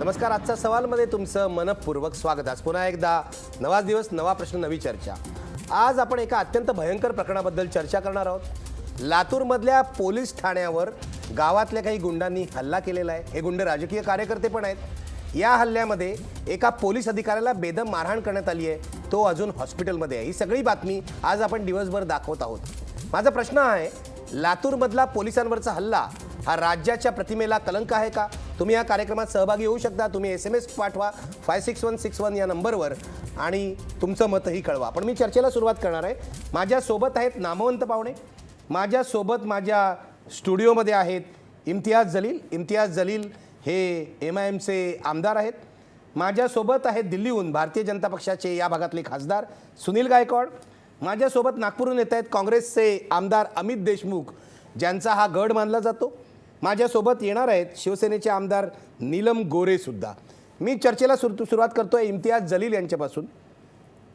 नमस्कार. आजचा सवालमध्ये तुमचं मनपूर्वक स्वागत. आज पुन्हा एकदा नवाच दिवस, नवा प्रश्न, नवी चर्चा. आज आपण एका अत्यंत भयंकर प्रकरणाबद्दल चर्चा करणार आहोत. लातूरमधल्या पोलीस ठाण्यावर गावातल्या काही गुंडांनी हल्ला केलेला आहे. हे गुंड राजकीय कार्यकर्ते पण आहेत. या हल्ल्यामध्ये एका पोलीस अधिकाऱ्याला बेदम मारहाण करण्यात आली आहे. तो अजून हॉस्पिटलमध्ये आहे. ही सगळी बातमी आज आपण दिवसभर दाखवत आहोत. माझा प्रश्न आहे, लातूरमधला पोलिसांवरचा हल्ला हा राज्याच्या प्रतिमेला कलंक आहे का? तुम्ही या कार्यक्रमात सहभागी होऊ शकता. तुम्ही SMS पाठवा 56161 या नंबरवर आणि तुमचं मतही कळवा. पण मी चर्चेला सुरुवात करणार आहे. माझ्यासोबत आहेत नामवंत पाहुणे. माझ्यासोबत माझ्या स्टुडिओमध्ये आहेत इम्तियाज जलील. इम्तियाज जलील हे MIMचे आमदार आहेत. माझ्यासोबत आहेत दिल्लीहून भारतीय जनता पक्षाचे या भागातले खासदार सुनील गायकवाड. माझ्यासोबत नागपूरहून येत आहेत काँग्रेसचे आमदार अमित देशमुख, ज्यांचा हा गड मानला जातो. माझ्यासोबत येणार आहेत शिवसेनेचे आमदार नीलम गोरे सुद्धा. मी चर्चेला सुरुवात करतोय इम्तियाज जलील यांच्यापासून.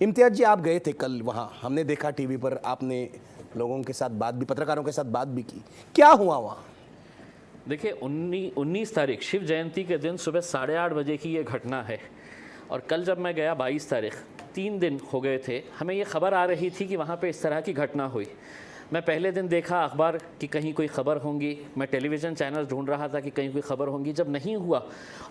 इम्तियाज जी, आप गए थे कल वहाँ, हमने देखा TV पर, आपने लोगों के साथ बात भी, पत्रकारों के साथ बात भी की. क्या हुआ वहाँ? देखिए 19 तारीख शिव जयंती के दिन सुबह 8:30 बजे की ये घटना है. और कल जब मैं गया 22 तारीख, 3 दिन हो गए थे, हमें ये खबर आ रही थी कि वहाँ पे इस तरह की घटना हुई. मैं पहले दिन देखा अखबार कि कहीं कोई ख़बर होंगी, मैं टेलीविज़न चैनल ढूंढ रहा था कि कहीं कोई ख़बर होंगी. जब नहीं हुआ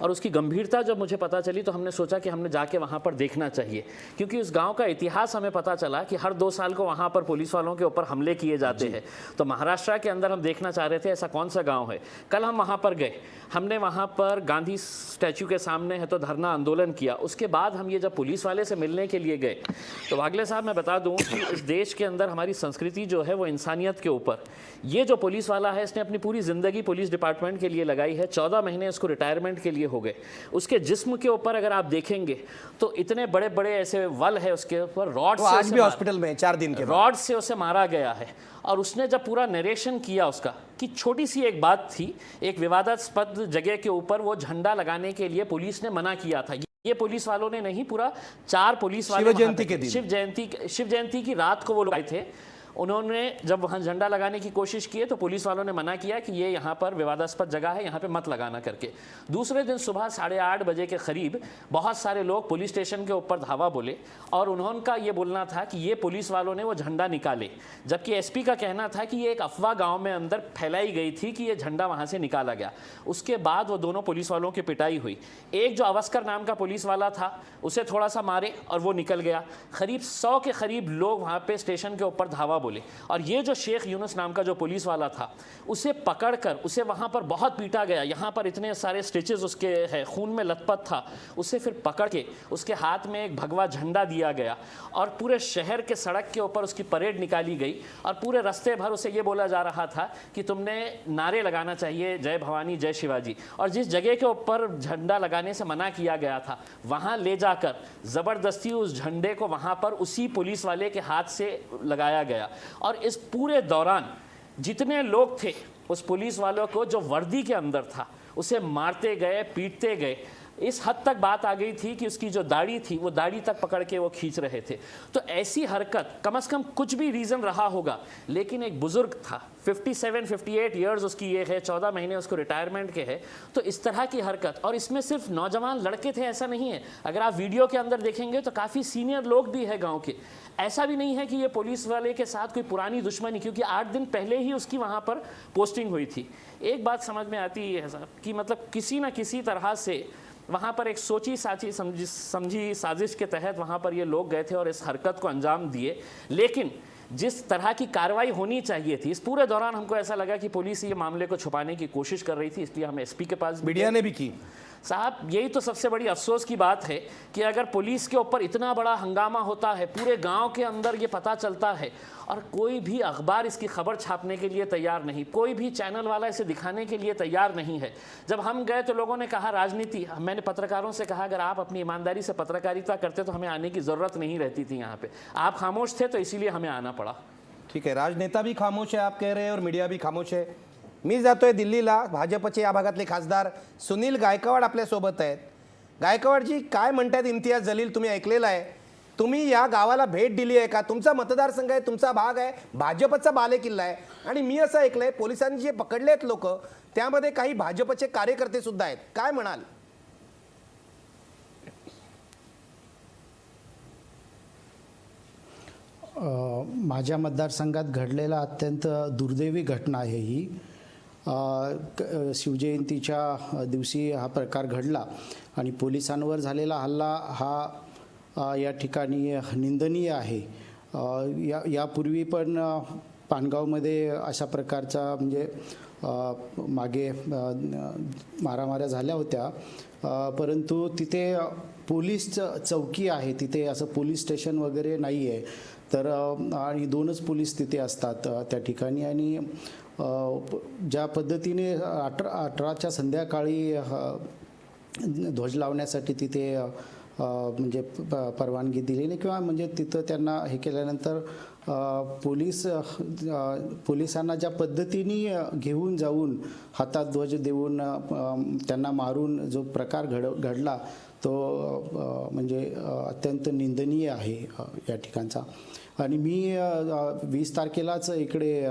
और उसकी गंभीरता जब मुझे पता चली तो हमने सोचा कि हमने जाके वहाँ पर देखना चाहिए, क्योंकि उस गांव का इतिहास हमें पता चला कि हर 2 साल को वहाँ पर पुलिस वालों के ऊपर हमले किए जाते हैं. तो महाराष्ट्र के अंदर हम देखना चाह रहे थे ऐसा कौन सा गाँव है. कल हम वहाँ पर गए. हमने वहाँ पर गांधी स्टैचू के सामने है तो धरना आंदोलन किया. उसके बाद हम ये जब पुलिस वाले से मिलने के लिए गए तो वागले साहब, मैं बता दूँ कि इस देश के अंदर हमारी संस्कृति जो है वो इंसानियत के ऊपर, ये जो पुलिस वाला है इसने अपनी पूरी ज़िंदगी पुलिस डिपार्टमेंट के लिए लगाई है. 14 महीने इसको रिटायरमेंट के लिए हो गए. उसके जिस्म के ऊपर अगर आप देखेंगे तो इतने बड़े बड़े ऐसे वल है उसके ऊपर, रॉड से आज भी हॉस्पिटल में 4 दिन के बाद रॉड से उसे मारा गया है. और उसने जब पूरा नरेशन किया उसका कि छोटी सी एक बात थी, एक विवादास्पद जगह के ऊपर वो झंडा लगाने के लिए पुलिस ने मना किया था. ये पुलिस वालों ने नहीं, पूरा 4 पुलिस वाले शिव जयंती के दिन, शिव जयंती की रात को वो लोग आए थे. उन्होंने जब वहाँ झंडा लगाने की कोशिश की तो पुलिस वालों ने मना किया कि ये यहाँ पर विवादास्पद जगह है, यहाँ पे मत लगाना करके. दूसरे दिन सुबह 8:30 बजे के करीब बहुत सारे लोग पुलिस स्टेशन के ऊपर धावा बोले और उन्होंने ये बोलना था कि ये पुलिस वालों ने वो झंडा निकाले, जबकि SP का कहना था कि ये एक अफवाह गाँव में अंदर फैलाई गई थी कि ये झंडा वहाँ से निकाला गया. उसके बाद वो दोनों पुलिस वालों की पिटाई हुई. एक जो अवस्कर नाम का पुलिस वाला था उसे थोड़ा सा मारे और वो निकल गया. करीब 100 के करीब लोग वहाँ पे स्टेशन के ऊपर धावा बोले. और ये जो शेख यूनुस नाम का जो पुलिस वाला था उसे पकड़कर उसे वहाँ पर बहुत पीटा गया. यहाँ पर इतने सारे स्टिचेस उसके है, खून में लथपथ था. उसे फिर पकड़ के उसके हाथ में एक भगवा झंडा दिया गया और पूरे शहर के सड़क के ऊपर उसकी परेड निकाली गई. और पूरे रास्ते भर उसे ये बोला जा रहा था कि तुमने नारे लगाना चाहिए, जय भवानी जय शिवाजी. और जिस जगह के ऊपर झंडा लगाने से मना किया गया था वहाँ ले जाकर ज़बरदस्ती उस झंडे को वहाँ पर उसी पुलिस वाले के हाथ से लगाया गया. और इस पूरे दौरान जितने लोग थे उस पुलिस वालों को जो वर्दी के अंदर था उसे मारते गए, पीटते गए. इस हद तक बात आ गई थी कि उसकी जो दाढ़ी थी वो दाढ़ी तक पकड़ के वो खींच रहे थे. तो ऐसी हरकत, कम से कम कुछ भी रीज़न रहा होगा, लेकिन एक बुज़ुर्ग था, 57-58 ईयर्स उसकी ये है, 14 महीने उसको रिटायरमेंट के है. तो इस तरह की हरकत, और इसमें सिर्फ नौजवान लड़के थे ऐसा नहीं है. अगर आप वीडियो के अंदर देखेंगे तो काफ़ी सीनियर लोग भी है गाँव के. ऐसा भी नहीं है कि ये पुलिस वाले के साथ कोई पुरानी दुश्मनी, क्योंकि 8 दिन पहले ही उसकी वहाँ पर पोस्टिंग हुई थी. एक बात समझ में आती है साहब कि मतलब किसी न किसी तरह से वहाँ पर एक सोची साची समझी साजिश के तहत वहाँ पर ये लोग गए थे और इस हरकत को अंजाम दिए. लेकिन जिस तरह की कार्रवाई होनी चाहिए थी, इस पूरे दौरान हमको ऐसा लगा कि पुलिस ये मामले को छुपाने की कोशिश कर रही थी. इसलिए हम SP के पास, मीडिया ने भी की. साहब, यही तो सबसे बड़ी अफसोस की बात है कि अगर पुलिस के ऊपर इतना बड़ा हंगामा होता है, पूरे गांव के अंदर ये पता चलता है और कोई भी अखबार इसकी खबर छापने के लिए तैयार नहीं, कोई भी चैनल वाला इसे दिखाने के लिए तैयार नहीं है. जब हम गए तो लोगों ने कहा राजनीति. मैंने पत्रकारों से कहा अगर आप अपनी ईमानदारी से पत्रकारिता करते तो हमें आने की ज़रूरत नहीं रहती थी यहाँ पे. आप खामोश थे तो इसीलिए हमें आना पड़ा. ठीक है, राजनेता भी खामोश है आप कह रहे हैं और मीडिया भी खामोश है. मी जातोय दिल्लीला. भाजपचे या भागातले खासदार सुनील गायकवाड आपल्यासोबत आहेत. गायकवाडजी, काय म्हणतात इम्तियाज जलील, तुम्ही ऐकलेलं आहे. तुम्ही या गावाला भेट दिली आहे का? तुमचा मतदारसंघ आहे, तुमचा भाग आहे, भाजपचा बालेकिल्ला आहे. आणि मी असं ऐकलंय पोलिसांनी जे पकडलेत लोक त्यामध्ये काही भाजपचे कार्यकर्ते सुद्धा आहेत. काय म्हणाल? माझ्या मतदारसंघात घडलेला अत्यंत दुर्दैवी घटना आहे ही. शिवजयंतीच्या दिवशी हा प्रकार घडला आणि पोलिसांवर झालेला हल्ला हा या ठिकाणी निंदनीय आहे. यापूर्वी पण पानगावमध्ये अशा प्रकारचा म्हणजे मागे मारामाऱ्या झाल्या होत्या, परंतु तिथे पोलीस चौकी आहे, तिथे असं पोलीस स्टेशन वगैरे नाही आहे. तर आणि 2च पोलीस तिथे असतात त्या ठिकाणी. आणि ज्या पद्धतीने 18च्या संध्याकाळी ध्वज लावण्यासाठी तिथे म्हणजे परवानगी दिली नाही किंवा म्हणजे तिथं त्यांना हे केल्यानंतर पोलिसांना ज्या पद्धतीने घेऊन जाऊन हातात ध्वज देऊन त्यांना मारून जो प्रकार घडला तो म्हणजे अत्यंत निंदनीय आहे या ठिकाणचा. आणि मी 20 तारखेलाच इकडे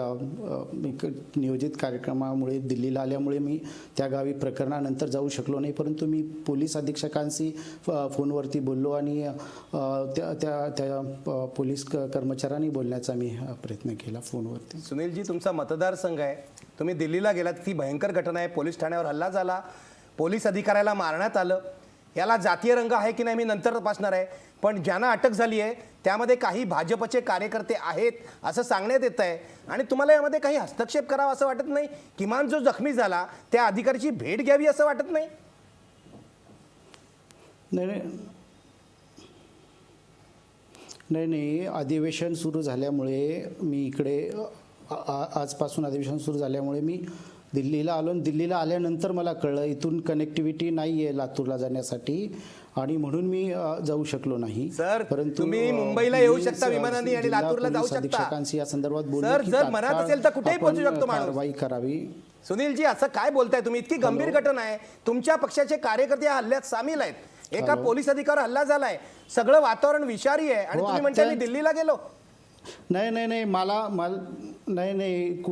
नियोजित कार्यक्रमामुळे दिल्लीला आल्यामुळे मी त्या गावी प्रकरणानंतर जाऊ शकलो नाही, परंतु मी पोलीस अधीक्षकांशी फोनवरती बोललो आणि त्या पोलीस कर्मचाऱ्यांनी बोलण्याचा मी प्रयत्न केला फोनवरती. सुनीलजी, तुमचा मतदारसंघ आहे, तुम्ही दिल्लीला गेलात, ती भयंकर घटना आहे, पोलीस ठाण्यावर हल्ला झाला, पोलीस अधिकाऱ्याला मारण्यात आलं. याला जातीय रंग आहे की नाही मी नंतर तपासणार आहे, पण ज्यांना अटक झाली आहे त्यामध्ये काही भाजपचे कार्यकर्ते आहेत असं सांगण्यात येत आहे. आणि तुम्हाला यामध्ये काही हस्तक्षेप करावा असं वाटत नाही? किमान जो जखमी झाला त्या अधिकाऱ्याची भेट घ्यावी असं वाटत नाही? नाही, अधिवेशन सुरू झाल्यामुळे मी इकडे आजपासून अधिवेशन सुरू झाल्यामुळे मी दिल्लीला आलो. दिल्लीला आल्यानंतर मला कळलं इथून कनेक्टिव्हिटी नाही आहे लातूरला जाण्यासाठी आणि म्हणून मी जाऊ शकलो नाही. सर, परंतु तुम्ही मुंबईला येऊ शकता विमानाने आणि लातूरला जाऊ शकता. अधीक्षकांशी या संदर्भात सर, जर मनात असेल तर कुठेही पोहोचू शकतो माणूस. कारवाई करावी. सुनीलजी, असं काय बोलताय तुम्ही? इतकी गंभीर घटना आहे, तुमच्या पक्षाचे कार्यकर्ते या हल्ल्यात सामील आहेत, एका पोलीस अधिकाऱ्यावर हल्ला झालाय, सगळं वातावरण विषारी आहे आणि तुम्ही म्हणता मी दिल्लीला गेलो. नाही मला नाही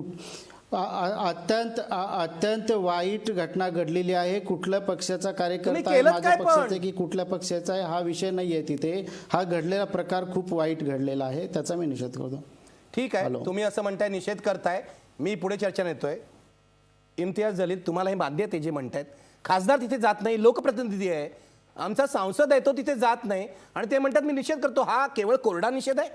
अत्यंत वाईट घटना घडलेली आहे. कुठल्या पक्षाचा कार्यकर्ता आहे, माझ्या पक्षाचा की कुठल्या पक्षाचा आहे हा विषय नाही आहे. तिथे हा घडलेला प्रकार खूप वाईट घडलेला आहे, त्याचा मी निषेध करतो. ठीक आहे, तुम्ही असं म्हणताय, निषेध करताय, मी पुढे चर्चा नेतोय. इम्तियाज जलील, तुम्हाला हे बाध्य ते जे म्हणतायत, खासदार तिथे जात नाही, लोकप्रतिनिधी आहे, आमचा सांसद आहे तो तिथे जात नाही आणि ते म्हणतात मी निषेध करतो, हा केवळ कोरडा निषेध आहे?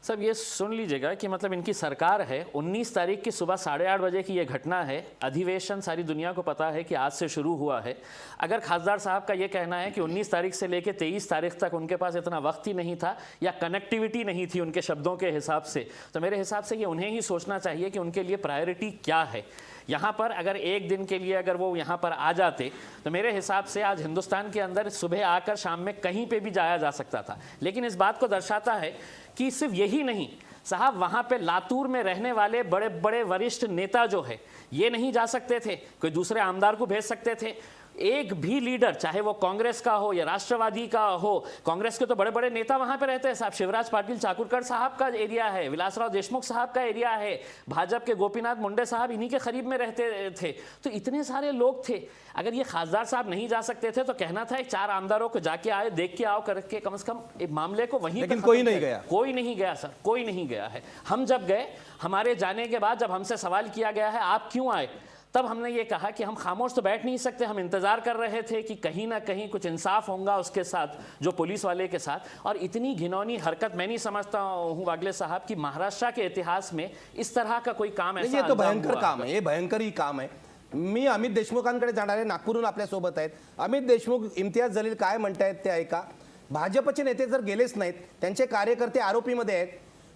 सब ये सुन लीजिएगा कि मतलब इनकी सरकार है, 19 तारीख की सुबह 8:30 बजे की ये घटना है, अधिवेशन सारी दुनिया को पता है कि आज से शुरू हुआ है. अगर खासदार साहब का ये कहना है कि 19 तारीख से लेकर 23 तारीख तक उनके पास इतना वक्त ही नहीं था या कनेक्टिविटी नहीं थी उनके शब्दों के हिसाब से, तो मेरे हिसाब से ये उन्हें ही सोचना चाहिए कि उनके लिए प्रायोरिटी क्या है. यहाँ पर अगर एक दिन के लिए अगर वो यहाँ पर आ जाते तो मेरे हिसाब से आज हिंदुस्तान के अंदर सुबह आकर शाम में कहीं पे भी जाया जा सकता था. लेकिन इस बात को दर्शाता है कि सिर्फ यही नहीं साहब, वहाँ पे लातूर में रहने वाले बड़े बड़े वरिष्ठ नेता जो है ये नहीं जा सकते थे, कोई दूसरे आमदार को भेज सकते थे. एक भी लीडर, चाहे वो कांग्रेस का हो या राष्ट्रवादी का हो, कांग्रेस के तो बड़े बड़े नेता वहां पे रहते हैं साहब, शिवराज पाटिल चाकुरकर साहब का एरिया है, विलासराव देशमुख साहब का एरिया है, भाजपा के गोपीनाथ मुंडे साहब इन्हीं के करीब में रहते थे. तो इतने सारे लोग थे. अगर ये खासदार साहब नहीं जा सकते थे तो कहना था 4 आमदारों को जाके आए, देख के आओ करके, कम से कम एक मामले को वहीं. लेकिन कोई नहीं गया. कोई नहीं गया सर, कोई नहीं गया है. हम जब गए, हमारे जाने के बाद जब हमसे सवाल किया गया है आप क्यों आए, तब हमने ये कहा कि हम खामोश तो बैठ नहीं सकते, हम इंतजार कर रहे थे कि कहीं ना कहीं कुछ इंसाफ होगा उसके साथ, जो पुलिस वाले के साथ. और इतनी घिनौनी हरकत मैं नहीं समझता हूँ वागले साहब कि महाराष्ट्र के इतिहास में इस तरह का कोई काम ऐसा. ये तो भयंकर काम है, ये भयंकर ही काम है. मी अमित देशमुखांकडे जाणार आहे, नागपूरहून आपल्या सोबत आहेत अमित देशमुख. इम्तियाज जलील काय म्हणतायत ते ऐका. भाजपचे नेते जर गेलेच नाहीत, त्यांचे कार्यकर्ते आरोपीमध्ये आहेत,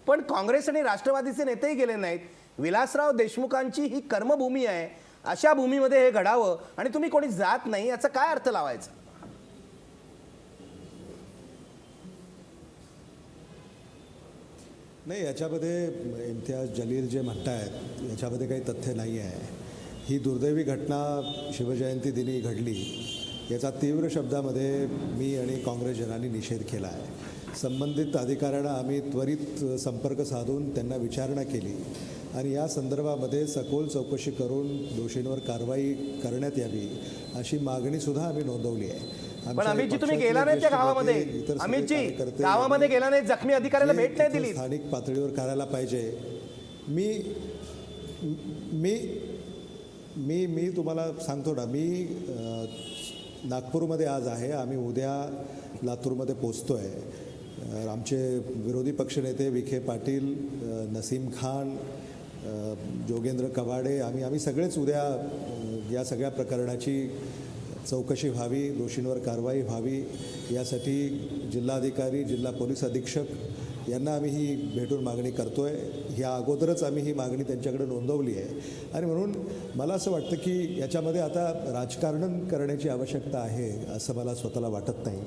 पण काँग्रेस आणि राष्ट्रवादीचे नेतेही गेले नाहीत. विलासराव देशमुखांची ही कर्मभूमी आहे, अशा भूमीमध्ये हे घडावं आणि तुम्ही कोणी जात नाही, याचा काय अर्थ लावायचा? नाही, याच्यामध्ये इम्तियाज जलील जे म्हणतायत याच्यामध्ये काही तथ्य नाही आहे. ही दुर्दैवी घटना शिवजयंती दिनी घडली, याचा तीव्र शब्दामध्ये मी आणि काँग्रेसजनांनी निषेध केला आहे. संबंधित अधिकाऱ्यांना आम्ही त्वरित संपर्क साधून त्यांना विचारणा केली आणि या संदर्भामध्ये सखोल चौकशी करून दोषींवर कारवाई करण्यात यावी अशी मागणीसुद्धा आम्ही नोंदवली आहे. पण आमच्या अमितजी तुम्ही पक्षातले गेला नाही त्या ज्येष्ठ गावामध्ये. नेते, इतर सगळे अमितजी कार्यकर्ते गावामध्ये गेला नाही, जखमी अधिकाऱ्याला जे भेट नाही इथं दिली. स्थानिक पातळीवर करायला पाहिजे. मी मी मी मी तुम्हाला सांगतो ना, मी नागपूरमध्ये आज आहे. आम्ही उद्या लातूरमध्ये पोचतो आहे. आमचे विरोधी पक्षनेते विखे पाटील, नसीम खान, जोगेंद्र कवाडे, आम्ही सगळेच उद्या या सगळ्या प्रकरणाची चौकशी व्हावी, दोषींवर कारवाई व्हावी यासाठी जिल्हाधिकारी, जिल्हा पोलीस अधीक्षक यांना आम्ही ही भेटून मागणी करतो आहे. ह्या अगोदरच आम्ही ही मागणी त्यांच्याकडे नोंदवली आहे आणि म्हणून मला असं वाटतं की याच्यामध्ये आता राजकारण करण्याची आवश्यकता आहे असं मला स्वतःला वाटत नाही.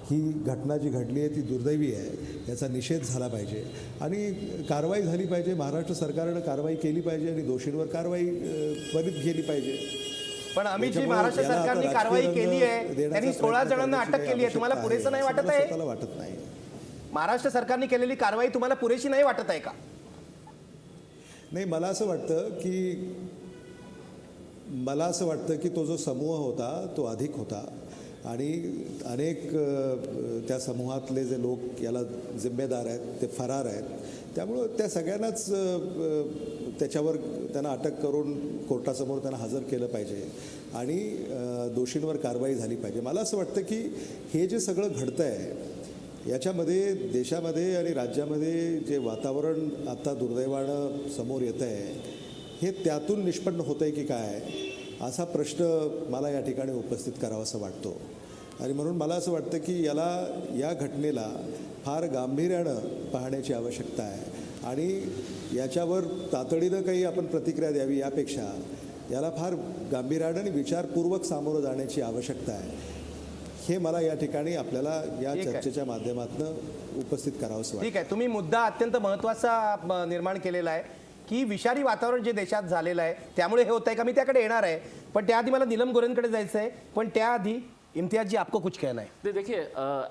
ही घटना जी घडली आहे ती दुर्दैवी आहे, याचा निषेध झाला पाहिजे आणि कारवाई झाली पाहिजे. महाराष्ट्र सरकारनं कारवाई केली पाहिजे आणि दोषींवर कारवाई त्वरित केली पाहिजे. पण अमितजी, त्याच्यामुळे महाराष्ट्र याला आता सरकारने राजकीय कारवाई रंग केली आहे, देण्याचा त्यांनी 16 प्रयत्न जणांना करण्याची अटक केली आहे. तुम्हाला आवश्यकता पुरेसं नाही आहे, वाटत असं आहे? स्वतःला वाटत नाही. महाराष्ट्र सरकारने केलेली कारवाई तुम्हाला पुरेशी नाही वाटत आहे का? नाही, मला असं वाटतं की तो जो समूह होता तो अधिक होता आणि अनेक त्या समूहातले जे लोक याला जिम्मेदार आहेत ते फरार आहेत. त्यामुळं त्या सगळ्यांनाच त्याच्यावर त्यांना अटक करून कोर्टासमोर त्यांना हजर केलं पाहिजे आणि दोषींवर कारवाई झाली पाहिजे. मला असं वाटतं की हे जे सगळं घडतं आहे याच्यामध्ये देशामध्ये आणि राज्यामध्ये जे वातावरण आता दुर्दैवानं समोर येतं आहे हे त्यातून निष्पन्न होतं आहे की काय, असा प्रश्न मला या ठिकाणी उपस्थित करावासा वाटतो. आणि म्हणून मला असं वाटतं की या घटनेला फार गांभीर्यानं पाहण्याची आवश्यकता आहे आणि याच्यावर तातडीनं काही आपण प्रतिक्रिया द्यावी यापेक्षा याला फार गांभीर्यानं आणि विचारपूर्वक सामोरं जाण्याची आवश्यकता आहे. हे मला या ठिकाणी आपल्याला या चर्चेच्या माध्यमातून उपस्थित करावंसं वाटतं. ठीक आहे, तुम्ही मुद्दा अत्यंत महत्त्वाचा निर्माण केलेला आहे की विषारी वातावरण जे देशात झालेलं आहे त्यामुळे हे होत आहे का, मी त्याकडे येणार आहे. पण त्याआधी मला नीलम गोरेंकडे जायचं आहे. पण त्याआधी इम्तियाज जी, आपको कुछ कहना है? देखिए,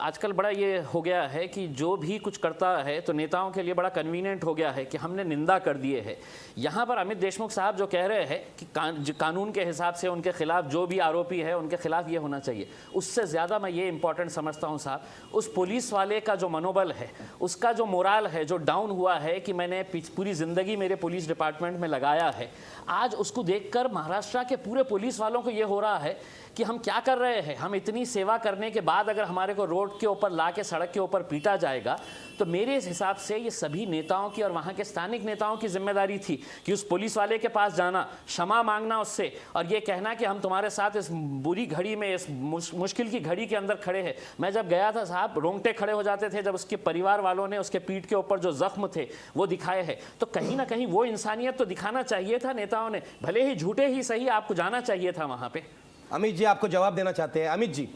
आजकल बड़ा ये हो गया है कि जो भी कुछ करता है तो नेताओं के लिए बड़ा कन्वीनियंट हो गया है कि हमने निंदा कर दिए है. यहाँ पर अमित देशमुख साहब जो कह रहे हैं कि कानून के हिसाब से उनके खिलाफ जो भी आरोपी है उनके खिलाफ ये होना चाहिए, उससे ज़्यादा मैं ये इंपॉर्टेंट समझता हूँ साहब, उस पुलिस वाले का जो मनोबल है, उसका जो मोराल है, जो डाउन हुआ है कि मैंने पूरी ज़िंदगी मेरे पुलिस डिपार्टमेंट में लगाया है, आज उसको देखकर महाराष्ट्र के पूरे पुलिस वालों को ये हो रहा है कि हम क्या कर रहे हैं. हम इतनी सेवा करने के बाद अगर हमारे को रोड के ऊपर ला के सड़क के ऊपर पीटा जाएगा तो मेरे हिसाब से ये सभी नेताओं की और वहाँ के स्थानिक नेताओं की जिम्मेदारी थी कि उस पुलिस वाले के पास जाना, क्षमा मांगना उससे और ये कहना कि हम तुम्हारे साथ इस बुरी घड़ी में, इस मुश्किल की घड़ी के अंदर खड़े हैं. मैं जब गया था साहब, रोंगटे खड़े हो जाते थे जब उसके परिवार वालों ने उसके पीठ के ऊपर जो जख्म थे वो दिखाए हैं. तो कहीं ना कहीं वो इंसानियत तो दिखाना चाहिए था नेताओं ने, भले ही झूठे ही सही, आपको जाना चाहिए था वहाँ पे. अमित जी आपको जवाब देना चाहते हैं. अमित जी,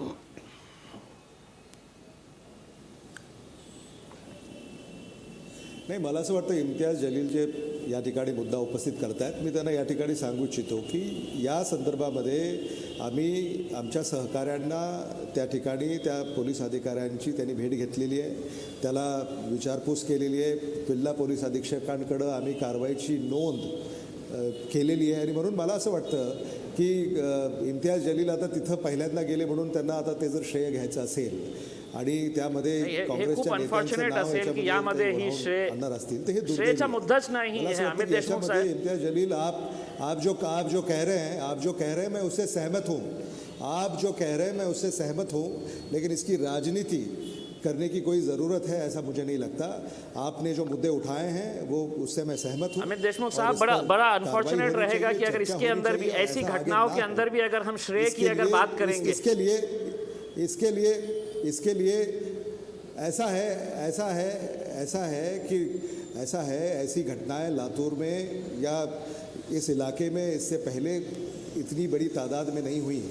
नाही, मला असं वाटतं इम्तियाज जलील जे या ठिकाणी मुद्दा उपस्थित करतायत, मी त्यांना या ठिकाणी सांगू इच्छितो की या संदर्भामध्ये आम्ही आमच्या सहकाऱ्यांना त्या ठिकाणी त्या पोलीस अधिकाऱ्यांची त्यांनी भेट घेतलेली आहे, त्याला विचारपूस केलेली आहे. जिल्हा पोलीस अधीक्षकांकडं आम्ही कारवाईची नोंद केलेली आहे आणि म्हणून मला असं वाटतं की इम्तियाज जलील आता तिथं पहिल्यांदा गेले म्हणून त्यांना आता ते जर श्रेय घ्यायचं असेल आणि त्यामध्ये काँग्रेसच्या नेत्यांचं नाव यामध्ये ही याच्यामध्ये आणणार असतील तर हे दुर्दैवी श्रेयचा आहे. मुद्दाच नाही मला असं है. वाटतं अमित की देशमुख याच्यामध्ये साहब, इम्तियाज जलील आप जो कह रहे हैं मैं उससे सहमत हूँ. आप जो कह रहे हैं मैं उससे सहमत हूँ, लेकिन इसकी राजनीति करने की कोई ज़रूरत है ऐसा मुझे नहीं लगता. आपने जो मुद्दे उठाए हैं वो उससे मैं सहमत हूँ. अमित देशमुख और साहब, इस पर बड़ा कार्रवाई अनफॉर्चुनेट होनी रहेगा चाहिए, कि अगर चर्चा इसके होनी अंदर भी चाहिए, ऐसी ऐसा आगे घटनाओं ना के हो. अंदर भी अगर हम श्रेय की अगर बात करेंगे, इसके लिए ऐसा है ऐसी घटनाएं लातूर में या इस इलाके में इससे पहले इतनी बड़ी तादाद में नहीं हुई.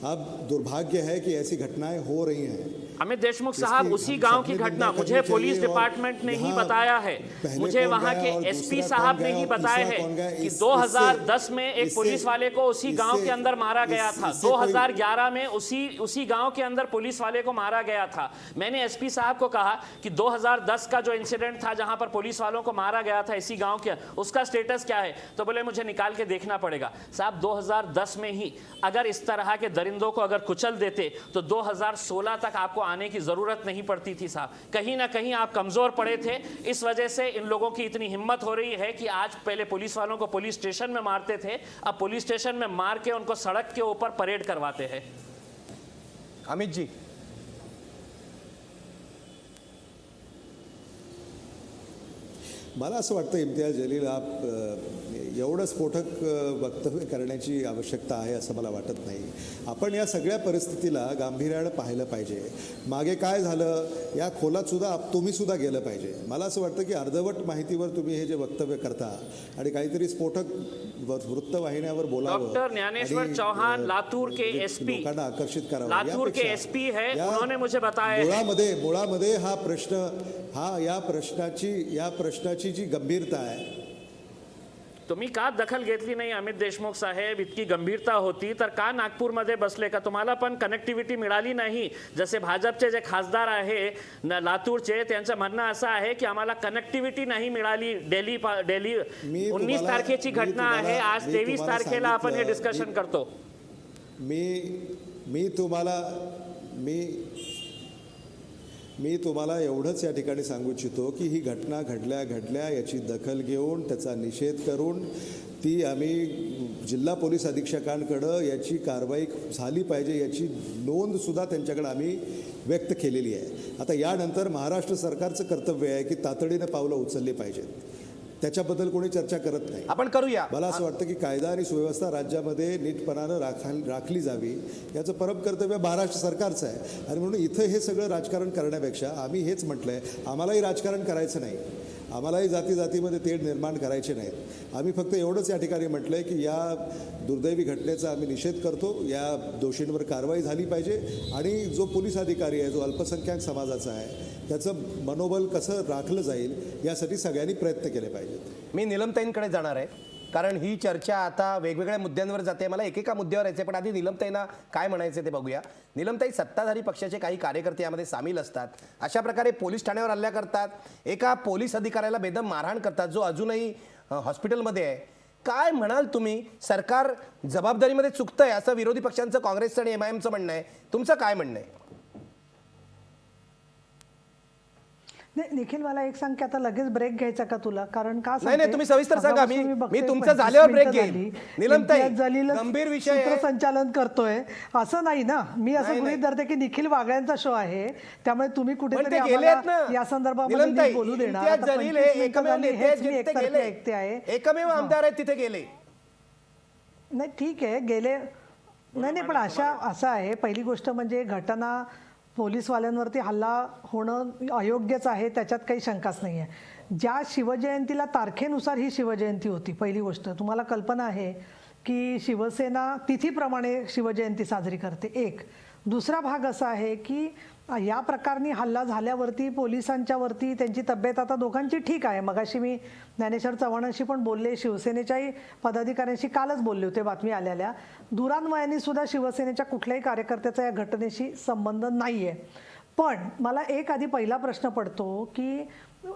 अब दुर्भाग्य है कि ऐसी घटनाएं हो रही हैं. अमित देशमुख साहब, उसी गांव की घटना मुझे पुलिस डिपार्टमेंट ने ही बताया है, मुझे वहां के एसपी साहब ने ही बताया है कि 2010 में एक पुलिस वाले को उसी गांव के अंदर मारा गया था, 2011 में उसी गांव के अंदर पुलिस वाले को मारा गया था। मैंने एसपी साहब को कहा कि 2010 का जो इंसिडेंट था जहां पर पुलिस वालों को मारा गया था इसी गांव के, उसका स्टेटस क्या है? तो बोले मुझे निकाल के देखना पड़ेगा। साहब 2010 में ही अगर इस तरह के दरिंदों को अगर कुचल देते तो 2016 तक आपको आने की जरूरत नहीं पड़ती थी। साहब कहीं ना कहीं आप कमजोर पड़े थे, इस वजह से इन लोगों की इतनी हिम्मत हो रही है कि आज पहले पुलिस वालों को पुलिस स्टेशन में मारते थे, अब पुलिस स्टेशन में मार के उनको सड़क के ऊपर परेड करवाते हैं। अमित जी, मला असं वाटतं इम्तियाज जलील एवढं स्फोटक वक्तव्य करण्याची आवश्यकता आहे असं मला वाटत नाही। आपण या सगळ्या परिस्थितीला गांभीर्यानं पाहिलं पाहिजे। मागे काय झालं या खोलात सुद्धा तुम्ही सुद्धा गेलं पाहिजे। मला असं वाटतं की अर्धवट माहितीवर तुम्ही हे जे वक्तव्य करता आणि काहीतरी स्फोटक वृत्तवाहिन्यावर बोलावं, डॉक्टर ज्ञानेश्वर चौहान लातूर के एसपी, लोकांना आकर्षित करावं, लातूर के एसपी है, उन्होंने मुझे बताया मुळामध्ये हा प्रश्न या प्रश्नाची जी गंभीरता आहे, तुम्ही का दखल घेतली नाही अमित देशमुख साहेब? इतकी गंभीरता होती तर का नागपूरमध्ये बसले? का तुम्हाला पण कनेक्टिव्हिटी मिळाली नाही? जसे भाजपचे जे खासदार आहे लातूरचे, त्यांचं म्हणणं असं आहे की आम्हाला कनेक्टिव्हिटी नाही मिळाली। दिल्ली 19 तारखेची घटना आहे, आज 23 तारखेला आपण हे डिस्कशन करतो। मी तुम्हाला एवढंच या ठिकाणी सांगू इच्छितो की ही घटना घडल्या याची दखल घेऊन त्याचा निषेध करून ती आम्ही जिल्हा पोलीस अधीक्षकांकडं याची कारवाई झाली पाहिजे याची नोंदसुद्धा त्यांच्याकडे आम्ही व्यक्त केलेली आहे। आता यानंतर महाराष्ट्र सरकारचं कर्तव्य आहे की तातडीनं पावलं उचलली पाहिजेत, त्याच्याबद्दल कोणी चर्चा करत नाही। आपण करूया। मला असं वाटतं की कायदा आणि सुव्यवस्था राज्यामध्ये नीटपणानं राखली जावी याचं परम कर्तव्य महाराष्ट्र सरकारचं आहे। आणि म्हणून इथं हे सगळं राजकारण करण्यापेक्षा आम्ही हेच म्हटलंय, आम्हालाही राजकारण करायचं नाही, आम्हालाही जातीमध्ये तेढ निर्माण करायचे नाहीत। आम्ही फक्त एवढंच या ठिकाणी म्हटलंय की या दुर्दैवी घटनेचा आम्ही निषेध करतो, या दोषींवर कारवाई झाली पाहिजे आणि जो पोलीस अधिकारी आहे जो अल्पसंख्याक समाजाचा आहे त्याचं मनोबल कसं राखलं जाईल यासाठी सगळ्यांनी प्रयत्न केले पाहिजेत। मी नीलमताईंकडे जाणार आहे, कारण ही चर्चा आता वेगवेगळ्या मुद्द्यांवर जाते। मला एकेका मुद्द्यावर यायचे, पण आधी नीलमताईंना काय म्हणायचे ते बघूया। नीलमताई, सत्ताधारी पक्षाचे काही कार्यकर्ते यामध्ये सामील असतात, अशा प्रकारे पोलीस ठाण्यावर हल्ला करतात, एका पोलीस अधिकाऱ्याला बेदम मारहाण करतात जो अजूनही हॉस्पिटलमध्ये आहे। काय म्हणाल तुम्ही? सरकार जबाबदारीमध्ये चुकतंय असं विरोधी पक्षांचं, काँग्रेसचं आणि MIMचं म्हणणं आहे, तुमचं काय म्हणणं आहे? नाही निखिल, मला एक सांग की आता लगेच ब्रेक घ्यायचा का तुला? कारण का नाही तुम्ही सविस्तर सांगा, मी तुमचं झाल्यावर ब्रेक घेईन। नीलमताई, गंभीर विषय आहे, संचालन करतोय असं नाही ना। मी असं गृहीत धरते की निखिल वागळ्यांचा शो आहे, त्यामुळे तुम्ही कुठेतरी या संदर्भामध्ये बोलू देणार। एकमेव आमदार आहेत तिथे गेले। नाही ठीक आहे, गेले नाही, पण असं आहे, पहिली गोष्ट म्हणजे घटना पोलीसवाल्यांवरती हल्ला होणं अयोग्यच आहे, त्याच्यात काही शंकाच नाही आहे। ज्या शिवजयंतीला तारखेनुसार ही शिवजयंती होती, पहिली गोष्ट तुम्हाला कल्पना आहे की शिवसेना तिथीप्रमाणे शिवजयंती साजरी करते, एक। दुसरा भाग असा आहे की या प्रकारनी हल्ला झाल्यावरती पोलिसांच्यावरती त्यांची तब्येत आता दोघांची ठीक आहे। मगाशी मी ज्ञानेश्वर चव्हाणांशी पण बोलले, शिवसेनेच्याही पदाधिकाऱ्यांशी कालच बोलले होते बातमी आलेल्या। दुरान्वयाने सुद्धा शिवसेनेच्या कुठल्याही कार्यकर्त्याचा या घटनेशी संबंध नाही आहे। पण मला एक आधी पहिला प्रश्न पडतो की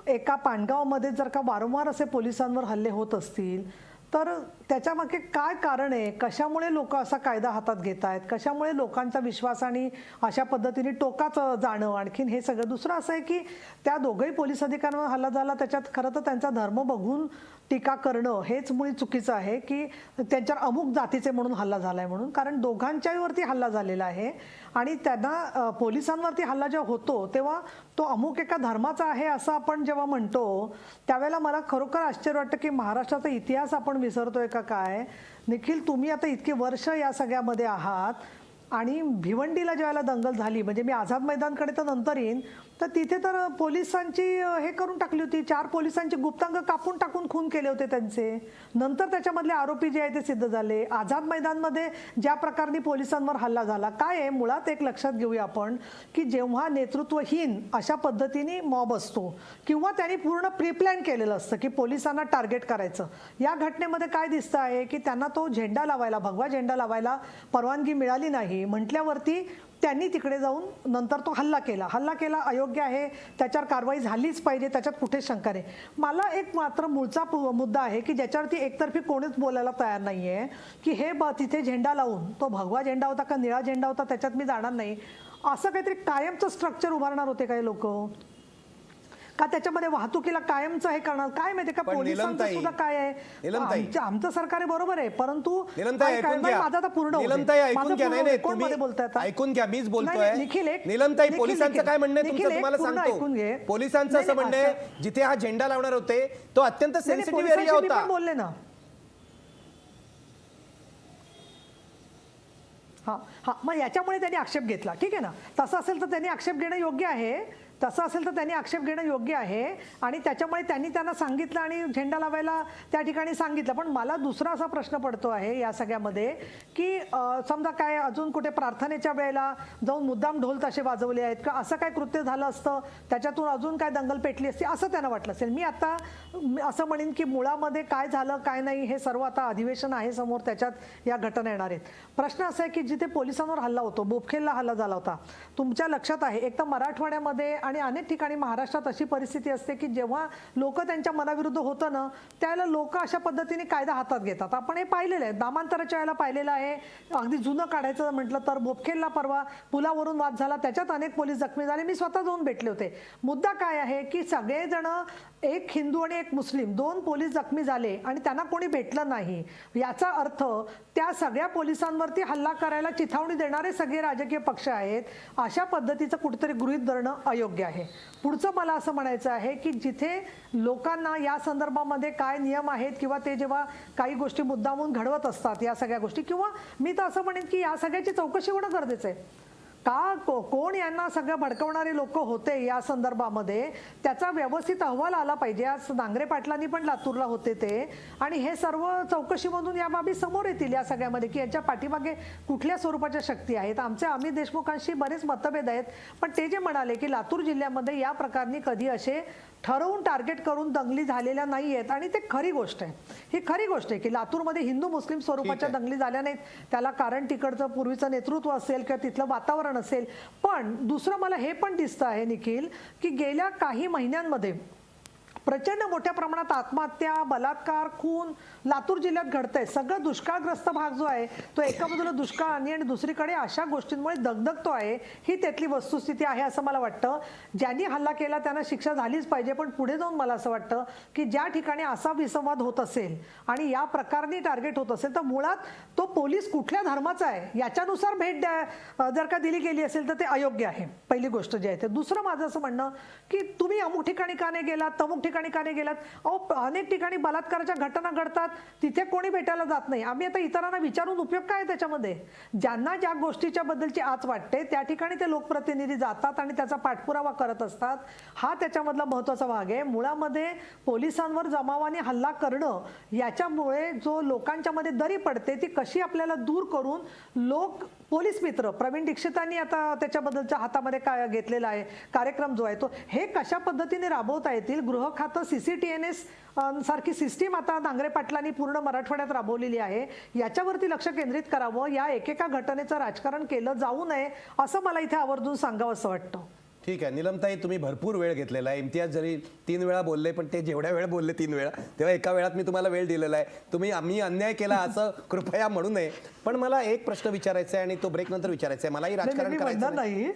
एका पानगावमध्ये जर का वारंवार असे पोलिसांवर हल्ले होत असतील तर त्याच्यामागे काय कारण आहे? कशामुळे लोक असा कायदा हातात घेत आहेत? कशामुळे लोकांचा विश्वास आणि अशा पद्धतीने टोकाचं जाणं? आणखीन हे सगळं दुसरं असं आहे की त्या दोघंही पोलीस अधिकाऱ्यांवर हल्ला झाला, त्याच्यात खरं तर त्यांचा धर्म बघून टीका करणं हेच मुळी चुकीचं आहे की त्यांच्यावर अमुक जातीचे म्हणून हल्ला झालाय म्हणून, कारण दोघांच्यावरती हल्ला झालेला आहे आणि त्यांना पोलिसांवरती हल्ला जेव्हा होतो तेव्हा तो अमुक एका धर्माचा आहे असं आपण जेव्हा म्हणतो त्यावेळेला मला खरोखर आश्चर्य वाटतं की महाराष्ट्राचा इतिहास आपण विसरतोय का काय? निखिल, तुम्ही आता इतके वर्ष या सगळ्यामध्ये आहात आणि भिवंडीला ज्यावेळेला दंगल झाली, म्हणजे मी आझाद मैदानकडे तर नंतर येईन, तर तिथे तर पोलिसांची हे करून टाकली होती, 4 पोलिसांची गुप्तांग कापून टाकून खून केले होते त्यांचे. नंतर त्याच्यामधले आरोपी जे आहे ते सिद्ध झाले. आझाद मैदानमध्ये ज्या प्रकारे पोलिसांवर हल्ला झाला, काय आहे मुळात एक लक्षात घेऊया आपण की जेव्हा नेतृत्वहीन अशा पद्धतीने मॉब असतो किंवा त्यांनी पूर्ण प्री प्लॅन केलेलं असतं की पोलिसांना टार्गेट करायचं, या घटनेमध्ये काय दिसतं आहे की त्यांना तो झेंडा लावायला, भगवा झेंडा लावायला परवानगी मिळाली नाही म्हटल्यावरती त्यांनी तिकडे जाऊन नंतर तो हल्ला केला. अयोग्य आहे, त्याच्यावर कारवाई झालीच पाहिजे, त्याच्यात कुठेच शंका नाही. मला एक मात्र मूळचा मुद्दा आहे की ज्याच्यावरती एकतर्फी कोणीच बोलायला तयार नाहीये की हे तिथे झेंडा लावून, तो भगवा झेंडा होता का निळा झेंडा होता त्याच्यात मी जाणार नाही, असं काहीतरी कायमचं स्ट्रक्चर उभारणार होते काही लोक का त्याच्यामध्ये वाहतुकीला कायमचं हे करणार, काय माहिती का पोलिसांचं सुद्धा काय आहे. आमचं सरकार आहे बरोबर आहे, परंतु माझा आता पूर्ण ऐकून घ्या, मीच बोलतोय. नीलमताई, पोलिसांचं काय म्हणणं आहे तुमचं तुम्हाला सांगतो. पोलिसांचं असं म्हणणं आहे जिथे हा झेंडा लावणार होते तो अत्यंत सेन्सिटिव्ह एरिया होता. बोलले ना. हा मग याच्यामुळे त्यांनी आक्षेप घेतला, ठीक आहे ना. तसं असेल तर त्यांनी आक्षेप घेणं योग्य आहे आणि त्याच्यामुळे त्यांना सांगितलं आणि झेंडा लावायला त्या ठिकाणी सांगितलं. पण मला दुसरा असा प्रश्न पडतो आहे या सगळ्यामध्ये की समजा काय अजून कुठे प्रार्थनेच्या वेळेला जाऊन मुद्दाम ढोल ताशे वाजवले आहेत का, असं काय कृत्य झालं असतं त्याच्यातून अजून काय दंगल पेटली असती असं त्यांना वाटलं असेल. मी आता असं म्हणेन की मुळामध्ये काय झालं काय नाही हे सर्व आता अधिवेशन आहे समोर, त्याच्यात या घटना येणार आहेत. प्रश्न असा आहे की जिथे पोलिसांवर हल्ला होतो, बोपखेलला हल्ला झाला होता, तुमच्या लक्षात आहे एक तर मराठवाड्यामध्ये आणि अनेक ठिकाणी महाराष्ट्रात अशी परिस्थिती असते की जेव्हा लोक त्यांच्या मनाविरुद्ध होतं ना त्यावेळेला लोक अशा पद्धतीने कायदा हातात घेतात. आपण हे पाहिलेलं आहे, नामांतराच्या वेळेला पाहिलेलं आहे. अगदी जुनं काढायचं म्हटलं तर बोपखेलला परवा पुलावरून वाद झाला, त्याच्यात अनेक पोलीस जखमी झाले, मी स्वतः जाऊन भेटले होते. मुद्दा काय आहे की सगळेजण, एक हिंदू आणि एक मुस्लिम, 2 पोलीस जखमी झाले आणि त्यांना कोणी भेटलं नाही, याचा अर्थ त्या सगळ्या पोलिसांवरती हल्ला करायला चिथावणी देणारे सगळे राजकीय पक्ष आहेत. अशा पद्धतीचं कुठेतरी गृहीत धरणं अयोग्य आहे. पुढचं मला असं म्हणायचं आहे की जिथे लोकांना या संदर्भामध्ये काय नियम आहेत किंवा ते जेव्हा काही गोष्टी मुद्दामून घडवत असतात या सगळ्या गोष्टी, किंवा मी तर असं म्हणेन की या सगळ्याची चौकशी होणं गरजेचं आहे का, कोण यांना सगळं भडकवणारे लोक होते या संदर्भामध्ये त्याचा व्यवस्थित अहवाल आला पाहिजे. आज नांगरे पाटलांनी पण लातूरला होते ते, आणि हे सर्व चौकशीमधून या बाबी समोर येतील या सगळ्यामध्ये की यांच्या पाठीमागे कुठल्या स्वरूपाच्या शक्ती आहेत. आमचे अमित देशमुखांशी बरेच मतभेद आहेत, पण ते जे म्हणाले की लातूर जिल्ह्यामध्ये या प्रकारनी कधी असे ठरवून टार्गेट करून दंगली झालेल्या नाही आहेत, आणि ते खरी गोष्ट आहे, ही खरी गोष्ट आहे की लातूरमध्ये हिंदू मुस्लिम स्वरूपाच्या दंगली झाल्या नाहीत. त्याला कारण तिकडचं पूर्वीचं नेतृत्व असेल किंवा तिथलं वातावरण असेल. पण दुसरं मला हे पण दिसतं आहे निखिल की गेल्या काही महिन्यांमध्ये प्रचंड मोठ्या प्रमाणात आत्महत्या, बलात्कार, खून लातूर जिल्ह्यात घडतंय. सगळं दुष्काळग्रस्त भाग जो आहे तो एका बाजूला दुष्काळ आणि दुसरीकडे अशा गोष्टींमुळे दगदगतो आहे, ही त्यातली वस्तुस्थिती आहे असं मला वाटतं. ज्यांनी हल्ला केला त्यांना शिक्षा झालीच पाहिजे, पण पुढे जाऊन मला असं वाटतं की ज्या ठिकाणी असा विसंवाद होत असेल आणि या प्रकारनी टार्गेट होत असेल तर मुळात तो पोलीस कुठल्या धर्माचा आहे याच्यानुसार भेट जर का दिली गेली असेल तर ते अयोग्य आहे, पहिली गोष्ट जी आहे. दुसरं माझं असं म्हणणं की तुम्ही अमुक ठिकाणी का नाही गेलात, तमुक ठिकाणी का नाही गेलात. अनेक ठिकाणी बलात्काराच्या घटना घडतात, तिथे कोणी भेटायला जात नाही. आम्ही आता इतरांना विचारून उपयोग काय त्याच्यामध्ये, ज्यांना ज्या गोष्टीच्या बद्दलची आच वाटते त्या ठिकाणी ते लोकप्रतिनिधी जातात आणि त्याचा पाठपुरावा करत असतात. हा त्याच्यामधला महत्त्वाचा भाग आहे. मुळामध्ये पोलिसांवर जमावाने हल्ला करणं याच्यामुळे जो लोकांच्या मध्ये दरी पडते ती कशी आपल्याला दूर करून लोक, पोलीस मित्र प्रवीण दीक्षितांनी आता त्याच्याबद्दलच्या हातामध्ये काय घेतलेला आहे कार्यक्रम जो आहे तो, हे कशा पद्धतीने राबवता येतील. गृह खातं CCTNS सारखी सिस्टीम आता नांगरे पाटलांनी पूर्ण मराठवाड्यात राबवलेली आहे, याच्यावरती लक्ष केंद्रित करावं. या एकेका घटनेचं राजकारण केलं जाऊ नये असं मला इथे आवर्जून सांगावं असं वाटतं. ठीक आहे नीलमताई, तुम्ही भरपूर वेळ घेतलेला आहे. इम्तियाज जरी 3 वेळा बोलले, पण ते जेवढ्या वेळ बोलले 3 वेळा, तेव्हा एका वेळात मी तुम्हाला वेळ दिलेला आहे. आम्ही अन्याय केला असं कृपया म्हणू नये. पण मला एक प्रश्न विचारायचा आहे आणि तो ब्रेक नंतर विचारायचा आहे. मलाही राजकारण करायचं नाही.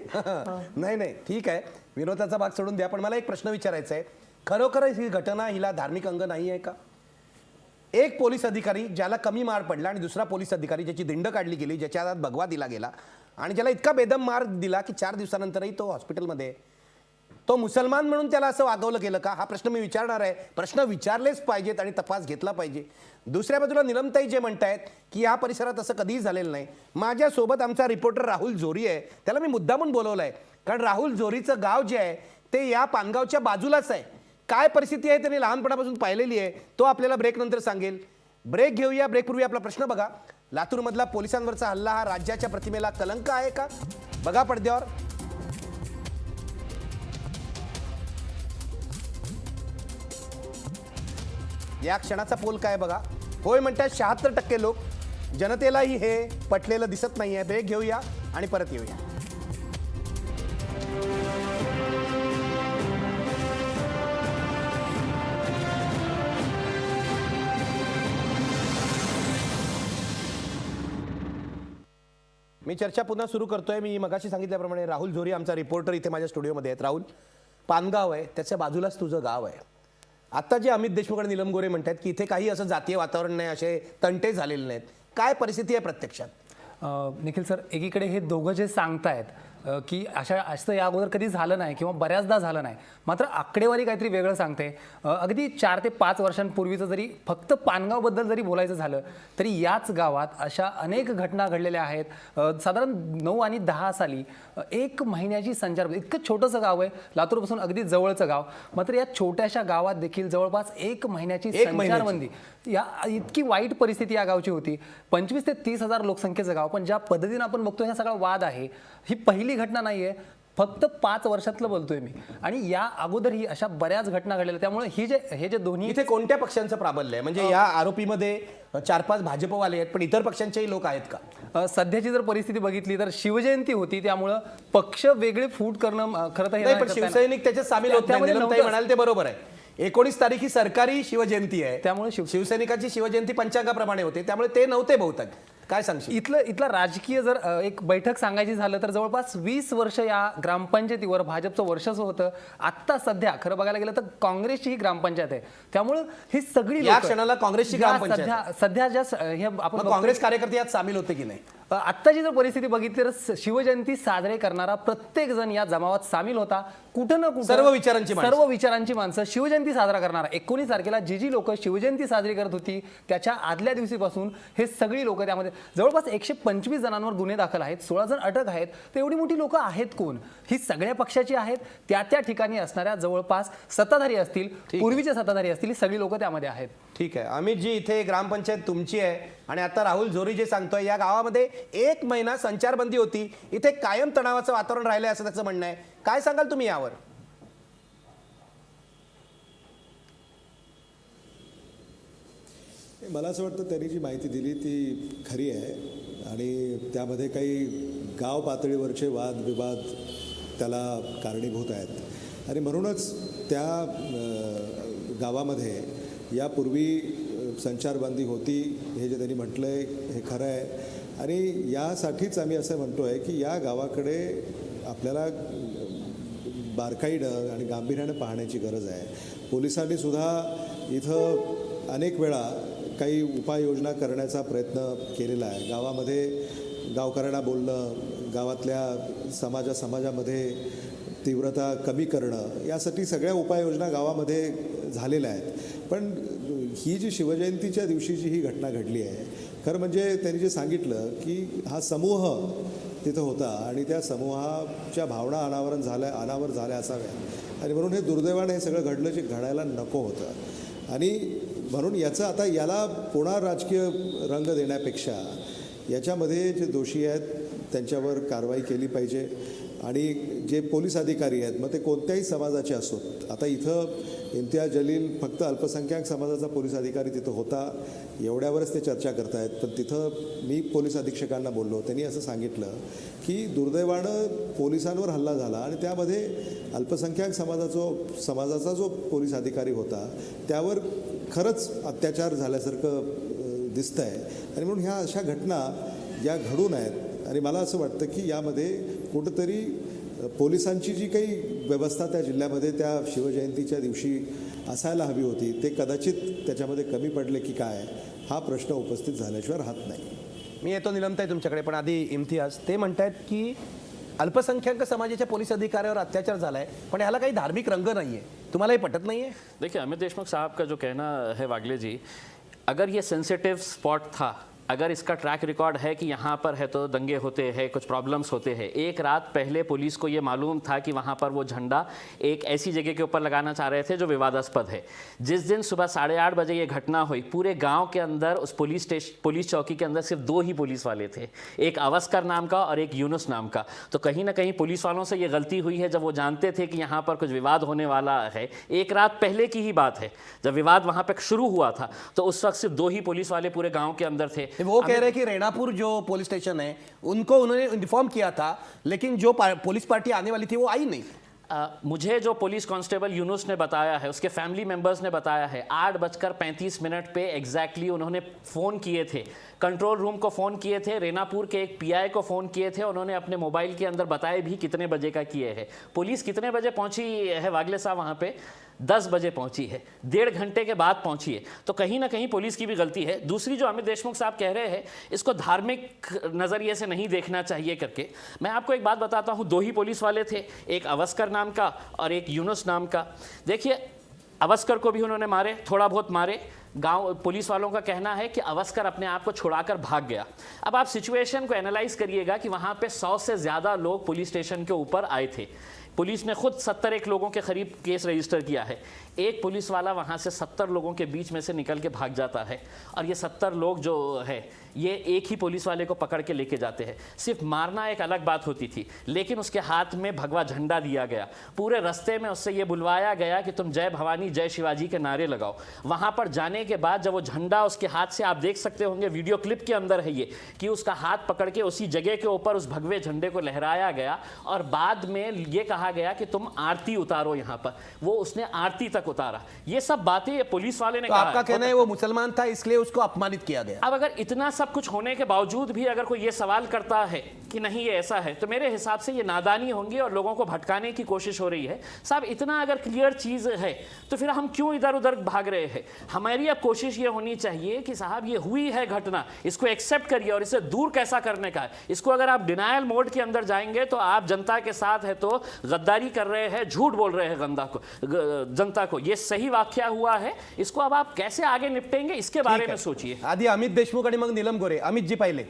नाही ठीक आहे, विनोदाचा भाग सोडून द्या. पण मला एक प्रश्न विचारायचा आहे, खरोखरच ही घटना हिला धार्मिक अंग नाही आहे का? एक पोलीस अधिकारी ज्याला कमी मार पडला आणि दुसरा पोलीस अधिकारी ज्याची दिंड काढली गेली, ज्याच्या हातात भगवा दिला गेला आणि ज्याला इतका बेदम मार दिला की 4 दिवसानंतरही तो हॉस्पिटलमध्ये, तो मुसलमान म्हणून त्याला असं वागवलं गेलं का, हा प्रश्न मी विचारणार आहे. प्रश्न विचारलेच पाहिजेत आणि तपास घेतला पाहिजे. दुसऱ्या बाजूला निलमताई जे म्हणतायत की या परिसरात असं कधीही झालेलं नाही. माझ्यासोबत आमचा रिपोर्टर राहुल जोरी आहे, त्याला मी मुद्दामून बोलवलं आहे कारण राहुल जोरीचं गाव जे आहे ते या पानगावच्या बाजूलाच आहे. काय परिस्थिती आहे त्यांनी लहानपणापासून पाहिलेली आहे, तो आपल्याला ब्रेक नंतर सांगेल. ब्रेक घेऊया. ब्रेकपूर्वी आपला प्रश्न बघा. लातूरमधला पोलिसांवरचा हल्ला हा राज्याच्या प्रतिमेला कलंक आहे का? बघा पडद्यावर. या क्षणाचा पोल काय बघा. होय म्हणतात 76% लोक. जनतेलाही हे पटलेलं दिसत नाहीये. ब्रेक घेऊया आणि परत येऊया. मी चर्चा पुन्हा सुरू करतोय. मी मगाशी सांगितल्याप्रमाणे राहुल झोरी आमचा रिपोर्टर इथे माझ्या स्टुडिओमध्ये आहेत. राहुल, पानगाव आहे, त्याच्या बाजूलाच तुझं गाव आहे. आता जे अमित देशमुख आणि नीलम गोरे म्हणतात की इथे काही असं जातीय वातावरण नाही, असे तंटे झालेले नाहीत, काय परिस्थिती आहे प्रत्यक्षात? निखिल सर, एकीकडे हे दोघं जे सांगतायत की असं या अगोदर कधी झालं नाही किंवा बऱ्याचदा झालं नाही, मात्र आकडेवारी काहीतरी वेगळं सांगते. अगदी 4 ते 5 वर्षांपूर्वीचं जरी फक्त पानगावबद्दल जरी बोलायचं झालं तरी याच गावात अशा अनेक घटना घडलेल्या आहेत. साधारण 9 आणि 10 साली 1 महिन्याची संचारबंदी. इतकं छोटंसं गाव आहे, लातूरपासून अगदी जवळचं गाव, मात्र या छोट्याशा गावात देखील जवळपास 1 महिन्याची संचारबंदी. या इतकी वाईट परिस्थिती या गावची होती. 25 ते 30 हजार लोकसंख्येचं गाव, पण ज्या पद्धतीनं आपण बघतोय हा सगळा वाद आहे, ही पहिली घटना नाहीये, फक्त 5 वर्षातलं बोलतोय मी. आणि या अगोदरही अशा बऱ्याच घटना घडलेल्या. त्यामुळे हे जे दोन्ही इथे कोणत्या पक्षांचं प्राबल्य आहे? म्हणजे या आरोपीमध्ये 4-5 भाजपवाले आहेत, पण इतर पक्षांचेही लोक आहेत का? सध्याची जर परिस्थिती बघितली तर शिवजयंती होती, त्यामुळं पक्ष वेगळे फूट करणं खरं तर हे नाही, पण नाही करता शिवसैनिक त्याच्यात सामील होत नाही. त्यामध्ये नीलमताई नव्हतंच. म्हणाल ते बरोबर आहे. 19 तारीख ही सरकारी शिवजयंती आहे, त्यामुळे शिवसैनिकाची शिवजयंती पंचांगाप्रमाणे होते, त्यामुळे ते नव्हते बहुतेक. काय सांगशील? इथलं राजकीय जर एक बैठक सांगायची झालं तर जवळपास 20 वर्ष या ग्रामपंचायतीवर भाजपचं वर्चस्व होतं. आत्ता सध्या खरं बघायला गेलं तर काँग्रेसची ही ग्रामपंचायत आहे. त्यामुळं ही सगळी या लोकं- क्षणाला काँग्रेसची या ग्रामपंचायत सध्या ज्या हे आपण मग बघतोय- काँग्रेस कार्यकर्ते यात सामील होते की नाही? आत्ताची जर परिस्थिती बघितली तर शिवजयंती साजरे करणारा प्रत्येक जण या जमावात सामील होता. कुठं ना कुठं सर्व विचारांची माणसं. शिवजयंती साजरा करणारा 19 तारखेला जी लोक शिवजयंती साजरी करत होती त्याच्या आदल्या दिवशीपासून हे सगळी लोक त्यामध्ये जवळपास 125 जणांवर गुन्हे दाखल आहेत, 16 जण अटक आहेत. तर एवढी मोठी लोक आहेत कोण? ही सगळ्या पक्षाची आहेत. त्या ठिकाणी असणाऱ्या जवळपास सत्ताधारी असतील, पूर्वीचे सत्ताधारी असतील, ही सगळी लोक त्यामध्ये आहेत. ठीक आहे. अमित जी, इथे ग्रामपंचायत तुमची आहे आणि आता राहुल झोरी जे सांगतोय या गावामध्ये 1 महिना संचारबंदी होती, इथे कायम तणावाचं वातावरण राहिलंय असं त्याचं म्हणणं आहे. काय सांगाल तुम्ही यावर? मला असं वाटतं त्यांनी जी माहिती दिली ती खरी आहे आणि त्यामध्ये काही गाव पातळीवरचे वादविवाद त्याला कारणीभूत आहेत आणि म्हणूनच त्या गावामध्ये यापूर्वी संचारबंदी होती हे जे त्यांनी म्हटलं आहे हे खरं आहे. आणि यासाठीच आम्ही असं म्हणतो आहे की या गावाकडे आपल्याला बारकाईनं आणि गांभीर्यानं पाहण्याची गरज आहे. पोलिसांनी सुद्धा इथं अनेक वेळा काही उपाययोजना करण्याचा प्रयत्न केलेला आहे. गावामध्ये गावकऱ्यांना बोलणं, गावातल्या समाजामध्ये तीव्रता कमी करणं, यासाठी सगळ्या उपाययोजना गावामध्ये झालेल्या आहेत. पण ही जी शिवजयंतीच्या दिवशीची ही घटना घडली आहे, खरं म्हणजे त्यांनी जे सांगितलं की हा समूह तिथं होता आणि त्या समूहाच्या भावना अनावर झाल्या असाव्या आणि म्हणून हे दुर्दैवाने हे सगळं घडलं जे घडायला नको होतं. आणि म्हणून याला पुन्हा राजकीय रंग देण्यापेक्षा याच्यामध्ये जे दोषी आहेत त्यांच्यावर कारवाई केली पाहिजे. आणि जे पोलीस अधिकारी आहेत, मग ते कोणत्याही समाजाचे असोत. आता इथं इम्तियाज जलील फक्त अल्पसंख्याक समाजाचा पोलीस अधिकारी तिथं होता एवढ्यावरच ते चर्चा करतायत. पण तिथं मी पोलीस अधीक्षकांना बोललो, त्यांनी असं सांगितलं की दुर्दैवानं पोलिसांवर हल्ला झाला आणि त्यामध्ये अल्पसंख्याक समाजाचा जो पोलीस अधिकारी होता त्यावर खरंच अत्याचार झाल्यासारखं दिसतं आहे. आणि म्हणून ह्या अशा घटना या घडून आहेत आणि मला असं वाटतं की यामध्ये कुठंतरी पोलिसांची जी काही व्यवस्था त्या जिल्ह्यामध्ये त्या शिवजयंतीच्या दिवशी असायला हवी होती ते कदाचित त्याच्यामध्ये कमी पडले की काय, हा प्रश्न उपस्थित झाल्याशिवाय राहत नाही. मी येतो निलमताई तुमच्याकडे, पण आधी इम्तियाज. ते म्हणतायत की अल्पसंख्याक समाजाच्या पोलीस अधिकाऱ्यावर अत्याचार झालाय, पण याला काही धार्मिक रंग नाहीये, तुम्हाला हे पटत नाहीये? देखिए, अमित देशमुख साहब का जो कहना है वागले जी, अगर ये सेंसिटिव स्पॉट था, अगर इसका ट्रैक रिकॉर्ड है कि यहाँ पर है तो दंगे होते हैं, कुछ प्रॉब्लम्स होते हैं, एक रात पहले पुलिस को ये मालूम था कि वहाँ पर वो झंडा एक ऐसी जगह के ऊपर लगाना चाह रहे थे जो विवादास्पद है। जिस दिन सुबह 8:30 बजे ये घटना हुई, पूरे गांव के अंदर उस पुलिस चौकी के अंदर सिर्फ 2 ही पुलिस वाले थे, एक अवस्कर नाम का और एक यूनुस नाम का। तो कहीं ना कहीं पुलिस वालों से ये गलती हुई है, जब वो जानते थे कि यहाँ पर कुछ विवाद होने वाला है। एक रात पहले की ही बात है, जब विवाद वहाँ पर शुरू हुआ था तो उस वक्त सिर्फ 2 ही पुलिस वाले पूरे गाँव के अंदर थे। वो कह रहे हैं कि रेणापुर जो पुलिस स्टेशन है उनको उन्होंने इन्फॉर्म किया था, लेकिन जो पुलिस पार्टी आने वाली थी वो आई नहीं। मुझे जो पुलिस कांस्टेबल यूनुस ने बताया है, उसके फैमिली मेंबर्स ने बताया है, 8:35 पे एग्जैक्टली उन्होंने फ़ोन किए थे, कंट्रोल रूम को फ़ोन किए थे, रेनापुर के एक पीआई को फ़ोन किए थे। उन्होंने अपने मोबाइल के अंदर बताए भी कितने बजे का किए हैं। पुलिस कितने बजे पहुंची है वागले साहब वहाँ पे? 10 बजे पहुंची है, 1.5 घंटे के बाद पहुंची है। तो कहीं ना कहीं पुलिस की भी गलती है। दूसरी जो अमित देशमुख साहब कह रहे हैं, इसको धार्मिक नज़रिए से नहीं देखना चाहिए करके, मैं आपको एक बात बताता हूँ। 2 ही पुलिस वाले थे, एक अवस्कर नाम का और एक यूनुस नाम का। देखिए, अवस्कर को भी उन्होंने मारे, थोड़ा बहुत मारे। गांव पुलिस वालों का कहना है कि अवस्कर अपने आप को छुड़ाकर भाग गया। अब आप सिचुएशन को एनालाइज करिएगा कि वहाँ पे 100 से ज़्यादा लोग पुलिस स्टेशन के ऊपर आए थे। पुलिस ने खुद 71 लोगों के करीब केस रजिस्टर किया है। एक पुलिस वाला वहाँ से 70 लोगों के बीच में से निकल के भाग जाता है, और ये 70 लोग जो है ये एक ही पुलिस वाले को पकड़ के लेके जाते हैं। सिर्फ मारना एक अलग बात होती थी, लेकिन उसके हाथ में भगवा झंडा दिया गया। पूरे रास्ते में उससे ये बुलवाया गया कि तुम जय भवानी जय शिवाजी के नारे लगाओ। वहाँ पर जाने के बाद जब वो झंडा उसके हाथ से, आप देख सकते होंगे वीडियो क्लिप के अंदर है ये, कि उसका हाथ पकड़ के उसी जगह के ऊपर उस भगवे झंडे को लहराया गया, और बाद में ये कहा गया कि तुम आरती उतारो यहाँ पर। वो उसने आरती तक उतारा। ये सब बातें पुलिस वाले ने तो कहा। आपका कहना है वो मुसलमान था इसलिए उसको अपमानित किया गया। अब अगर इतना सब कुछ होने के बावजूद भी अगर कोई ये सवाल करता है कि नहीं ये ऐसा है, तो मेरे हिसाब से ये नादानी होंगी और लोगों को भटकाने की कोशिश हो रही है। साहब, इतना अगर क्लियर चीज है तो फिर हम क्यों इधर उधर भाग रहे हैं? हमारी अब कोशिश ये होनी चाहिए कि साहब ये हुई है घटना, इसको एक्सेप्ट करिए और इसे दूर कैसा करने का है। इसको अगर आप डिनायल मोड के अंदर जाएंगे तो आप जनता के साथ है तो गद्दारी कर रहे हैं, झूठ बोल रहे हैं जनता को। ये सही वाकया हुआ है, इसको अब आप कैसे आगे निपटेंगे इसके बारे में सोचिए। आधी अमित देशमुख आणि मग नीलम गोरे। अमित जी पहिले।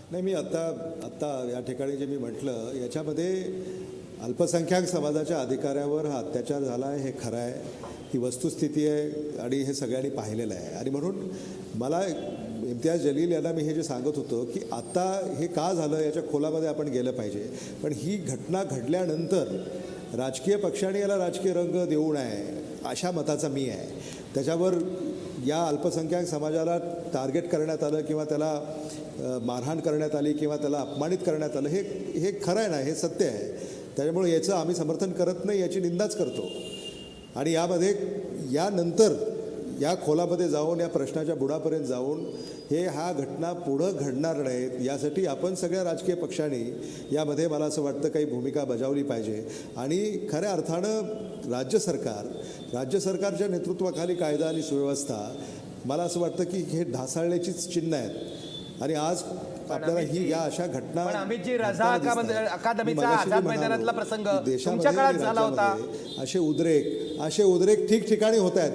नाही, मी आत्ता या ठिकाणी जे मी म्हटलं याच्यामध्ये अल्पसंख्याक समाजाच्या अधिकाऱ्यावर हा अत्याचार झाला आहे हे खरं आहे, ही वस्तुस्थिती आहे आणि हे सगळ्यांनी पाहिलेलं आहे। आणि म्हणून मला इम्तियाज जलील यांना मी हे जे सांगत होतो की आता हे का झालं याच्या खोलामध्ये आपण गेलं पाहिजे, पण ही घटना घडल्यानंतर राजकीय पक्षांनी याला राजकीय रंग देऊ नये अशा मताचा मी आहे। त्याच्यावर या अल्पसंख्याक समाजाला टार्गेट करण्यात आलं किंवा त्याला मारहाण करण्यात आली किंवा त्याला अपमानित करण्यात आलं हे खरं आहे ना, हे सत्य आहे। त्याच्यामुळे याचं आम्ही समर्थन करत नाही, याची निंदाच करतो। आणि यामध्ये यानंतर या खोलामध्ये जाऊन या प्रश्नाच्या बुडापर्यंत जाऊन हा घटना पुढं घडणार नाहीत यासाठी आपण सगळ्या राजकीय पक्षांनी यामध्ये मला असं वाटतं काही भूमिका बजावली पाहिजे। आणि खऱ्या अर्थानं राज्य सरकारच्या नेतृत्वाखाली कायदा आणि सुव्यवस्था मला असं वाटतं की हे ढासळण्याचीच चिन्ह आहेत। आणि आज आपल्याला ही या अशा घटना, पण अमित जी, रझा अकादमीचा आझाद मैदानातला प्रसंग तुमच्या काळात झाला होता। असे उद्रेक ठिकठिकाणी होत आहेत।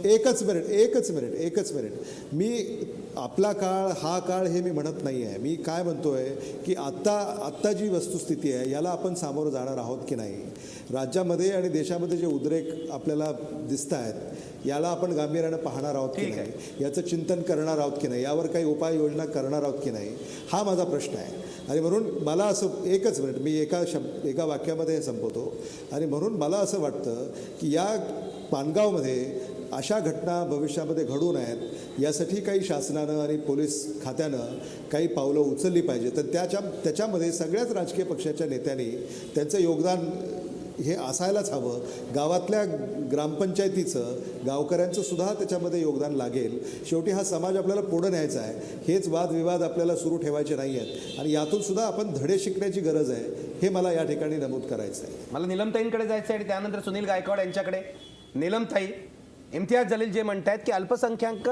एकच मिनिट मी आपला काळ हा काळ हे मी म्हणत नाही आहे। मी काय म्हणतोय की आत्ता जी वस्तुस्थिती आहे याला आपण सामोरं जाणार आहोत की नाही, राज्यामध्ये आणि देशामध्ये जे उद्रेक आपल्याला दिसत आहेत याला आपण गांभीर्यानं पाहणार आहोत की नाही, याचं चिंतन करणार आहोत की नाही, यावर काही उपाययोजना करणार आहोत की नाही, हा माझा प्रश्न आहे। आणि म्हणून मला असं एकच मिनिट मी एका वाक्यामध्ये हे संपवतो। आणि म्हणून मला असं वाटतं की या पानगावमध्ये अशा घटना भविष्यामध्ये घडू नयेत यासाठी काही शासनानं आणि पोलीस खात्यानं काही पावलं उचलली पाहिजे। तर त्याच्यामध्ये सगळ्याच राजकीय पक्षाच्या नेत्यांनी त्यांचं योगदान हे असायलाच हवं। गावातल्या ग्रामपंचायतीचं, गावकऱ्यांचं सुद्धा त्याच्यामध्ये योगदान लागेल। शेवटी हा समाज आपल्याला पुढे न्यायचा आहे, हेच वादविवाद आपल्याला सुरू ठेवायचे नाही आहेत आणि यातून सुद्धा आपण धडे शिकण्याची गरज आहे, हे मला या ठिकाणी नमूद करायचं आहे। मला नीलमताईंकडे जायचं आहे आणि त्यानंतर सुनील गायकवाड यांच्याकडे। नीलमताई, इम्तियाज जलील जे म्हणतायत की अल्पसंख्याक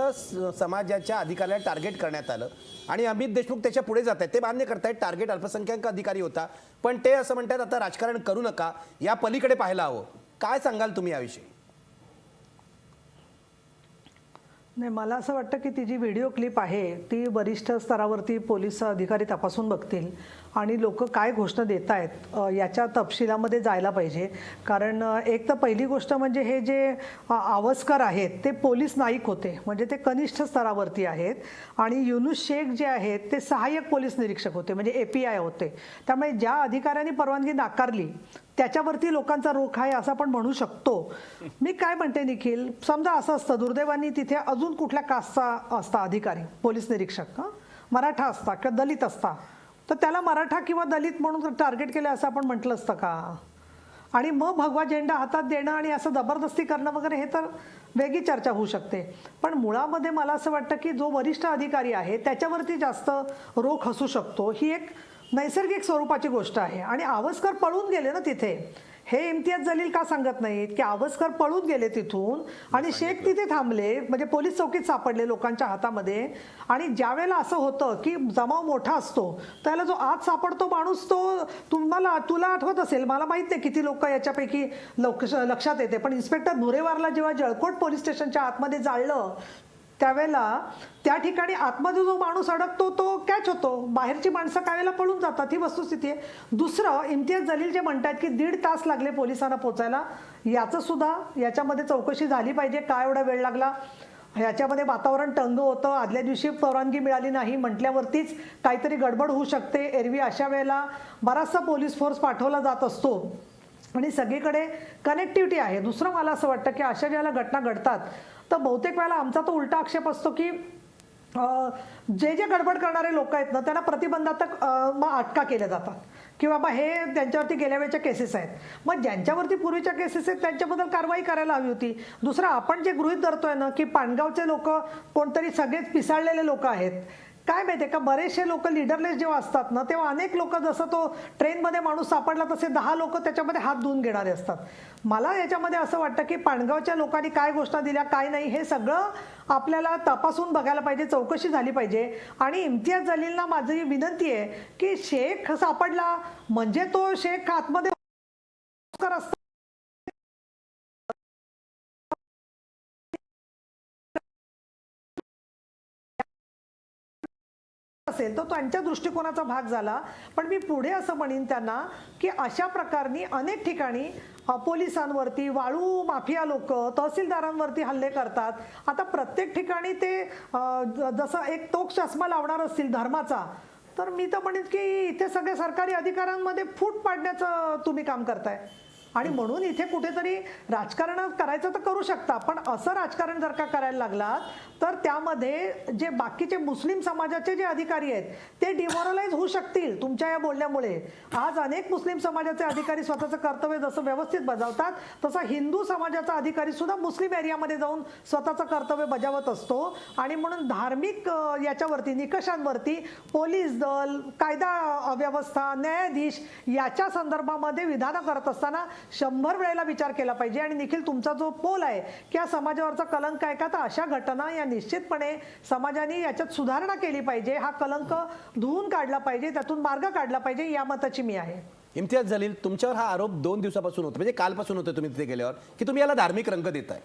समाजाच्या अधिकाऱ्याला टार्गेट करण्यात आलं आणि अमित देशमुख त्याच्या पुढे जात आहेत, ते मान्य करतायत टार्गेट अल्पसंख्याक अधिकारी होता, पण ते असं म्हणतात आता राजकारण करू नका, या पलीकडे पाहायला हवं. काय सांगाल तुम्ही याविषयी? नाही, मला असं वाटतं की ती जी व्हिडिओ क्लिप आहे ती वरिष्ठ स्तरावरती पोलीस अधिकारी तपासून बघतील आणि लोक काय घोषणा देत आहेत याच्या तपशिलामध्ये जायला पाहिजे. कारण एक तर पहिली गोष्ट म्हणजे हे जे आवस्कर आहेत ते पोलीस नाईक होते, म्हणजे ते कनिष्ठ स्तरावरती आहेत, आणि युनुस शेख जे आहेत ते सहाय्यक पोलीस निरीक्षक होते, म्हणजे API होते. त्यामुळे ज्या अधिकाऱ्यांनी परवानगी नाकारली त्याच्यावरती लोकांचा रोख आहे असं आपण म्हणू शकतो. मी काय म्हणते निखिल, समजा असं असतं दुर्दैवानी तिथे अजून कुठल्या कास्टचा असता अधिकारी पोलीस निरीक्षक, मराठा असता किंवा दलित असता, तर त्याला मराठा किंवा दलित म्हणून टार्गेट केलं असं आपण म्हटलं असतं का? आणि मग भगवा झेंडा हातात देणं आणि असं जबरदस्ती करणं वगैरे हे तर वेगळी चर्चा होऊ शकते. पण मुळामध्ये मला असं वाटतं की जो वरिष्ठ अधिकारी आहे त्याच्यावरती जास्त रोख असू शकतो, ही एक नैसर्गिक स्वरूपाची गोष्ट आहे. आणि आवस्कर पळून गेले ना तिथे, हे इम्तियाज जलील का सांगत नाहीत की आवस्कर पळून गेले तिथून आणि शेख तिथे थांबले, म्हणजे पोलीस चौकीत सापडले लोकांच्या हातामध्ये. आणि ज्या वेळेला असं होतं की जमाव मोठा असतो त्याला जो आत सापडतो माणूस, तो तुला आठवत असेल, मला माहित नाही किती लोक याच्यापैकी लक्षात येते, पण इन्स्पेक्टर भुरेवारला जेव्हा जळकोट पोलीस स्टेशनच्या आतमध्ये जाळलं त्यावेळेला त्या ठिकाणी आतमध्ये जो माणूस अडकतो तो कॅच होतो, बाहेरची माणसं काय वेळेला पळून जातात, ही वस्तुस्थिती आहे. दुसरं, इम्तियाज जलील जे म्हणतात की 1.5 तास लागले पोलिसांना पोचायला, याचं सुद्धा याच्यामध्ये चौकशी झाली पाहिजे. काय एवढा वेळ लागला? ह्याच्यामध्ये वातावरण तंग होतं, आदल्या दिवशी परवानगी मिळाली नाही म्हटल्यावरतीच काहीतरी गडबड होऊ शकते. एरवी अशा वेळेला बराचसा पोलीस फोर्स पाठवला जात असतो आणि सगळीकडे कनेक्टिव्हिटी आहे. दुसरं मला असं वाटतं की अशा ज्याला घटना घडतात तर बहुतेक वेळेला आमचा तो उलटा आक्षेप असतो की जे गडबड करणारे लोक आहेत ना त्यांना प्रतिबंधात्मक अटका केल्या जातात की बाबा हे त्यांच्यावरती गेल्या वेळेच्या केसेस आहेत. मग ज्यांच्यावरती पूर्वीच्या केसेस आहेत त्यांच्याबद्दल कारवाई करायला हवी होती. दुसरं, आपण जे गृहीत धरतोय ना की पानगावचे लोक कोणतरी सगळेच पिसाळलेले लोक आहेत, काय माहितीये का, बरेचसे लोक लिडरलेस जेव्हा असतात ना तेव्हा अनेक लोक, जसं तो ट्रेनमध्ये माणूस सापडला तसे 10 लोक त्याच्यामध्ये हात धुवून घेणारे असतात. मला याच्यामध्ये असं वाटतं की पानगावच्या लोकांनी काय घोषणा दिल्या काय नाही हे सगळं आपल्याला तपासून बघायला पाहिजे, चौकशी झाली पाहिजे. आणि इम्तियाज जलीलला माझी विनंती आहे की शेख सापडला म्हणजे तो शेख आतमध्ये असेल तर त्यांच्या दृष्टिकोनाचा भाग झाला. पण मी पुढे असं म्हणेन त्यांना की अशा प्रकारनी अनेक ठिकाणी पोलिसांवरती वाळू माफिया लोक तहसीलदारांवरती हल्ले करतात. आता प्रत्येक ठिकाणी ते जसं एक तोख चष्मा लावणार असतील धर्माचा, तर मी तर म्हणेन की इथे सगळ्या सरकारी अधिकाऱ्यांमध्ये फूट पाडण्याचं तुम्ही काम करताय. आणि म्हणून इथे कुठेतरी राजकारण करायचं तर करू शकता, पण असं राजकारण जर का करायला लागलात तर त्यामध्ये जे बाकीचे मुस्लिम समाजाचे जे अधिकारी आहेत ते डिमोरलाइज होऊ शकतील तुमच्या या बोलण्यामुळे. आज अनेक मुस्लिम समाजाचे अधिकारी स्वतःचं कर्तव्य जसं व्यवस्थित बजावतात तसं हिंदू समाजाचा अधिकारी सुद्धा मुस्लिम एरियामध्ये जाऊन स्वतःचं कर्तव्य बजावत असतो. आणि म्हणून धार्मिक याच्यावरती निकषांवरती पोलीस दल, कायदा व्यवस्था, न्यायाधीश याच्या संदर्भामध्ये विधानं करत असताना 100 वेळेला विचार केला पाहिजे. आणि निखिल, तुमचा जो पोल आहे की या समाजावरचा कलंक आहे का, तर अशा घटना या निश्चितपणे समाजाने याच्यात सुधारणा केली पाहिजे, हा कलंक धुवून काढला पाहिजे, त्यातून मार्ग काढला पाहिजे, या मताची मी आहे. इम्तियाज जलील, तुमच्यावर हा आरोप 2 दिवसापासून होता, म्हणजे कालपासून होतं तुम्ही तिथे गेल्यावर, की तुम्ही याला धार्मिक रंग देताय.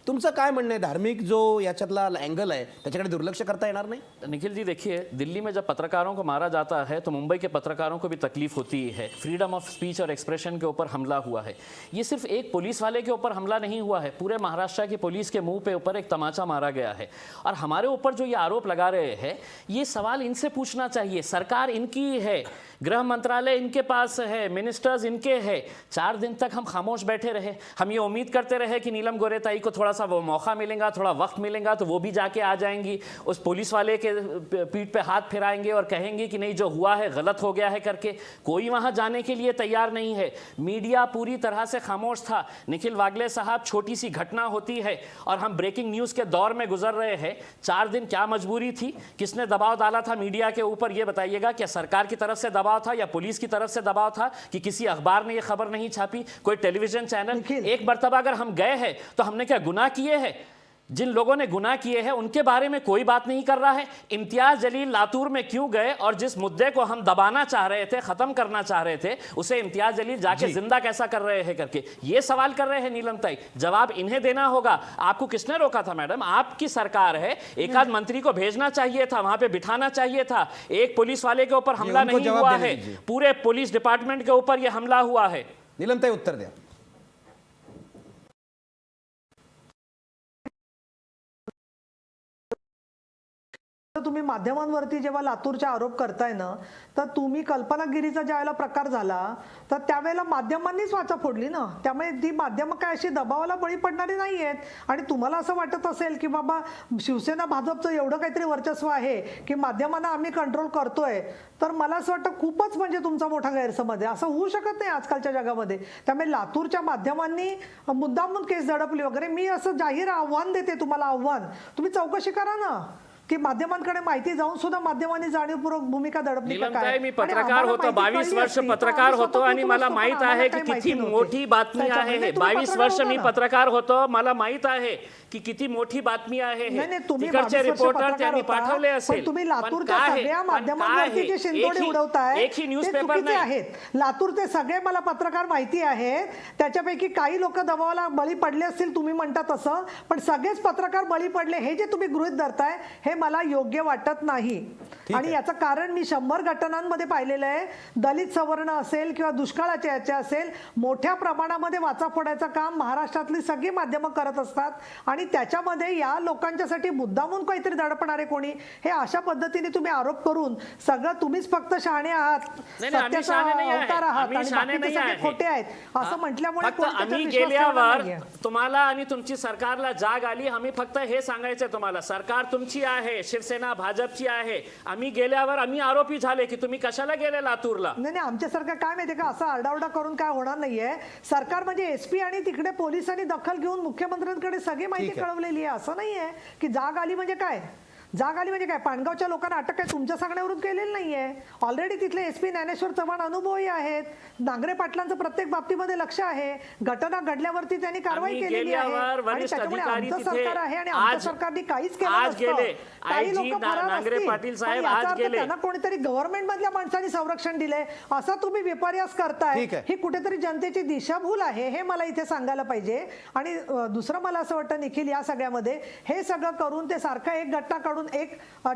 तुमचं काय म्हणणं आहे, धार्मिक जो याच्यातला एंगल है त्याच्याकडे दुर्लक्ष करता येणार नहीं? निखिल जी देखिए, दिल्ली में जब पत्रकारों को मारा जाता है तो मुंबई के पत्रकारों को भी तकलीफ होती है। फ्रीडम ऑफ स्पीच और एक्सप्रेशन के ऊपर हमला हुआ है। ये सिर्फ एक पुलिस वाले के ऊपर हमला नहीं हुआ है, पूरे महाराष्ट्र की पुलिस के मुंह पे ऊपर एक तमाचा मारा गया है। और हमारे ऊपर जो ये आरोप लगा रहे हैं, ये सवाल इनसे पूछना चाहिए। सरकार इनकी है, गृह मंत्रालय इनके पास है, मिनिस्टर्स इनके हैं। 4 दिन तक हम खामोश बैठे रहे, हम ये उम्मीद करते रहे कि नीलम गोरेताई को थोड़ा सा वो मौका मिलेगा, थोड़ा वक्त मिलेगा तो वो भी जाके आ जाएंगी, उस पुलिस वाले के पीठ पे हाथ फिराएंगे और कहेंगे कि नहीं जो हुआ है गलत हो गया है करके। कोई वहां जाने के लिए तैयार नहीं है। मीडिया पूरी तरह से खामोश था। निखिल वागले साहब, छोटी सी घटना होती है और हम ब्रेकिंग न्यूज़ के दौर में गुजर रहे हैं। 4 दिन क्या मजबूरी थी, किसने दबाव डाला था मीडिया के ऊपर, ये बताइएगा। क्या सरकार की तरफ से दबाव दबाव था या पुलिस की तरफ से दबाव था कि किसी अखबार ने ये खबर नहीं छापी, कोई टेलीविजन चैनल? निखिल। एक मर्तबा अगर हम गए हैं तो हमने क्या गुनाह किए हैं? जिन लोगों ने गुनाह किए हैं उनके बारे में कोई बात नहीं कर रहा है। इम्तियाज जलील लातूर में क्यों गए और जिस मुद्दे को हम दबाना चाह रहे थे, खत्म करना चाह रहे थे, उसे इम्तियाज जलील जाके जिंदा कैसा कर रहे हैं करके ये सवाल कर रहे हैं नीलम ताई। जवाब इन्हें देना होगा। आपको किसने रोका था मैडम? आपकी सरकार है, एक आध मंत्री को भेजना चाहिए था, वहां पे बिठाना चाहिए था। एक पुलिस वाले के ऊपर हमला उनको नहीं जवाब हुआ देने है, दीजिए। पूरे पुलिस डिपार्टमेंट के ऊपर यह हमला हुआ है। नीलम ताई उत्तर द्या। तुम्ही माध्यमांवरती जेव्हा लातूरचे आरोप करताय ना, तर तुम्ही कल्पनागिरीचा ज्यावेळेला प्रकार झाला तर त्यावेळेला माध्यमांनीच वाचा फोडली ना. त्यामुळे ती माध्यमं काय अशी दबावाला बळी पडणारी नाही आहेत. आणि तुम्हाला असं वाटत असेल की बाबा शिवसेना भाजपचं एवढं काहीतरी वर्चस्व आहे की माध्यमांना आम्ही कंट्रोल करतोय, तर मला असं वाटतं खूपच म्हणजे तुमचा मोठा गैरसमज आहे. असं होऊ शकत नाही आजकालच्या जगामध्ये. त्यामुळे लातूरच्या माध्यमांनी मुद्दामून केस दडपली वगैरे. मी असं जाहीर आव्हान देते तुम्हाला, आव्हान, तुम्ही चौकशी करा ना की माध्यमांकडे माहिती जाऊन सुद्धा माध्यमांनी जाणीवपूर्वक भूमिका दडपली का नीलम काय. ताई, मी आणि पत्रकार आम्हाला होतो, माहिती 22 कळली वर्ष असती, तर पत्रकार आम्ही होतो स्वतः आणि मला तुम्हाला माहित आम्हाला आहे काही की माहिती किती नव्हती. मोठी बातमी आहे त्याच्यामुळे हे. तुम्ही 22 पत्रकार वर्ष मी होता ना. पत्रकार होतो, मला माहित आहे की किती मोठी बातमी आहे हे. नाही, तुम्ही तिकडचे 22 वर्ष रिपोर्टर पत्रकार त्यांनी होता, पाठवले पण असेल. तुम्ही लातूरच्या काय आहे? सगळ्या पण काय माध्यमांवरती आहे? जे शिंतोडे उडवताय एक ही ते न्यूजपेपर चुकीचे नाही. आहेत. लातूरचे सगळे मला पत्रकार माहिती आहेत. त्याच्यापैकी काही लोक दबावाला बळी पडले असतील तुम्ही म्हणता तसं, पण सगळेच पत्रकार बळी पडले हे जे तुम्ही गृहीत धरताय हे मला योग्य वाटत नाही. आणि याचं कारण मी 100 घटनांमध्ये पाहिलेलं आहे. दलित सवर्ण असेल किंवा दुष्काळाच्या याच्या असेल, मोठ्या प्रमाणामध्ये वाचा फोडायचं काम महाराष्ट्रातली सगळी माध्यमं करत असतात. आणि त्याच्यामध्ये या लोकांच्यासाठी मुद्दामून काहीतरी दडपणारे कोणी, हे अशा पद्धतीने तुम्ही आरोप करून सगळं तुम्हीच फक्त शहाणे आहात, नाही, आम्ही सत्याचा शहाणे नाही आहे. अवतार आहात आम्ही आणि शहाणे बाकीचे नाही सगळे आहे. खोटे आहेत असं म्हटल्यामुळे फक्त कोणी त्याच्यावर आम्ही विश्वास ठेवणार गेल्यावर नाहीये. तुम्हाला आणि तुमची सरकारला जाग आली. आम्ही फक्त हे सांगायचं तुम्हाला, सरकार तुमची आहे, शिवसेना भाजपची आहे. आम्ही गेल्यावर आम्ही आरोपी झाले की तुम्ही कशाला गेले लातूरला. नाही नाही, आमच्या सरकार काय माहितीये का, असं आरडाओरडा करून काय होणार नाहीये. सरकार म्हणजे एसपी आणि तिकडे पोलिसांनी दखल घेऊन मुख्यमंत्र्यांकडे सगळी माहिती कळवलेली आहे. असं नाहीये की जाग आली म्हणजे काय. जाग आली म्हणजे काय, पाणगावच्या लोकांना अटक काय तुमच्या सांगण्यावरून केलेली नाहीये. ऑलरेडी तिथले एसपी ज्ञानेश्वर चव्हाण अनुभवी आहेत. नांगरे पाटलांचं प्रत्येक बाबतीमध्ये लक्ष आहे. घटना घडल्यावरती त्यांनी कारवाई आम्ही केलेली आहे. गेल्यावर आणि वरिष्ठ त्याच्यामुळे अधिकारी आमचं तिथे सरकार आहे आणि आमच्या आज- सरकारने काहीच केलं आज नसतं. गेले. काही IG लोक फरार नांगरे असतील. पाटील साहेब पण याचा आज अर्थ गेले. त्यांना कोणीतरी गव्हर्नमेंट मधल्या माणसांनी संरक्षण दिलंय असा तुम्ही विपर्यास करताय. ठीक आहे. ही कुठेतरी जनतेची दिशाभूल आहे हे मला इथे सांगायला पाहिजे. आणि दुसरं मला असं वाटतं निखिल, या सगळ्यामध्ये हे सगळं करून ते सारखं एक घटना काढून एक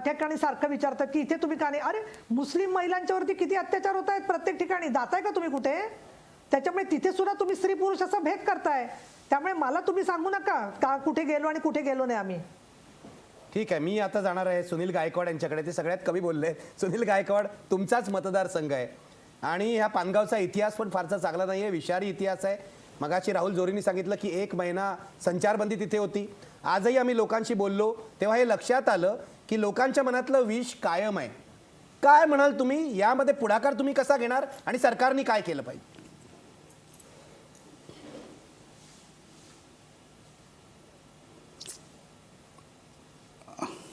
ठिकाणी सारखं विचारतात की इथे तुम्ही का नाही. अरे मुस्लिम महिलांच्यावरती किती अत्याचार होत आहेत प्रत्येक ठिकाणी, जाताय का तुम्ही कुठे. त्याच्यामुळे तिथे सुद्धा तुम्ही स्त्री पुरुष असा भेद करताय. त्यामुळे मला तुम्ही सांगू नका का कुठे गेलो आणि कुठे गेलो नाही आम्ही. ठीक आहे, मी आता जाणार आहे सुनील गायकवाड यांच्याकडे. ते सगळ्यात कमी बोलले. सुनील गायकवाड, तुमचाच मतदारसंघ आहे आणि ह्या पानगावचा इतिहास पण फारसा चांगला नाही आहे, विषारी इतिहास आहे. मगाशी राहुल जोरींनी सांगितलं की 1 महिना संचारबंदी तिथे होती. आजही आम्ही लोकांशी बोललो तेव्हा हे लक्षात आलं की लोकांच्या मनातलं विष कायम आहे. काय म्हणाल तुम्ही, यामध्ये पुढाकार तुम्ही कसा घेणार आणि सरकारने काय केलं पाहिजे?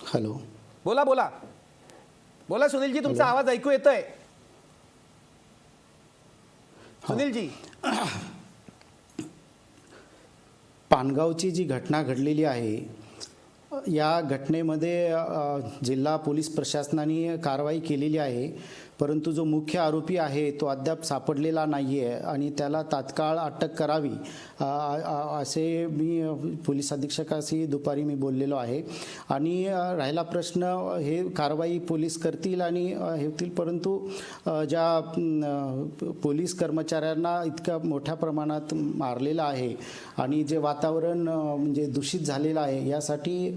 हॅलो, बोला बोला बोला सुनीलजी, तुमचा आवाज ऐकू येतोय. सुनीलजी, पानगावची जी घटना घडलेली आहे या घटनेमध्ये जिल्हा पोलीस प्रशासनाने कारवाई केलेली आहे. परंतु जो मुख्य आरोपी आहे तो अद्याप सापडलेला नाही आहे आणि त्याला तात्काळ अटक करावी असे मी पोलीस अधीक्षकाशी दुपारी मी बोललेलो आहे. आणि राहिला प्रश्न, हे कारवाई पोलीस करतील आणि हे होतील, परंतु ज्या पोलीस कर्मचाऱ्यांना इतक्या मोठ्या प्रमाणात मारलेलं आहे आणि जे वातावरण म्हणजे दूषित झालेलं आहे, यासाठी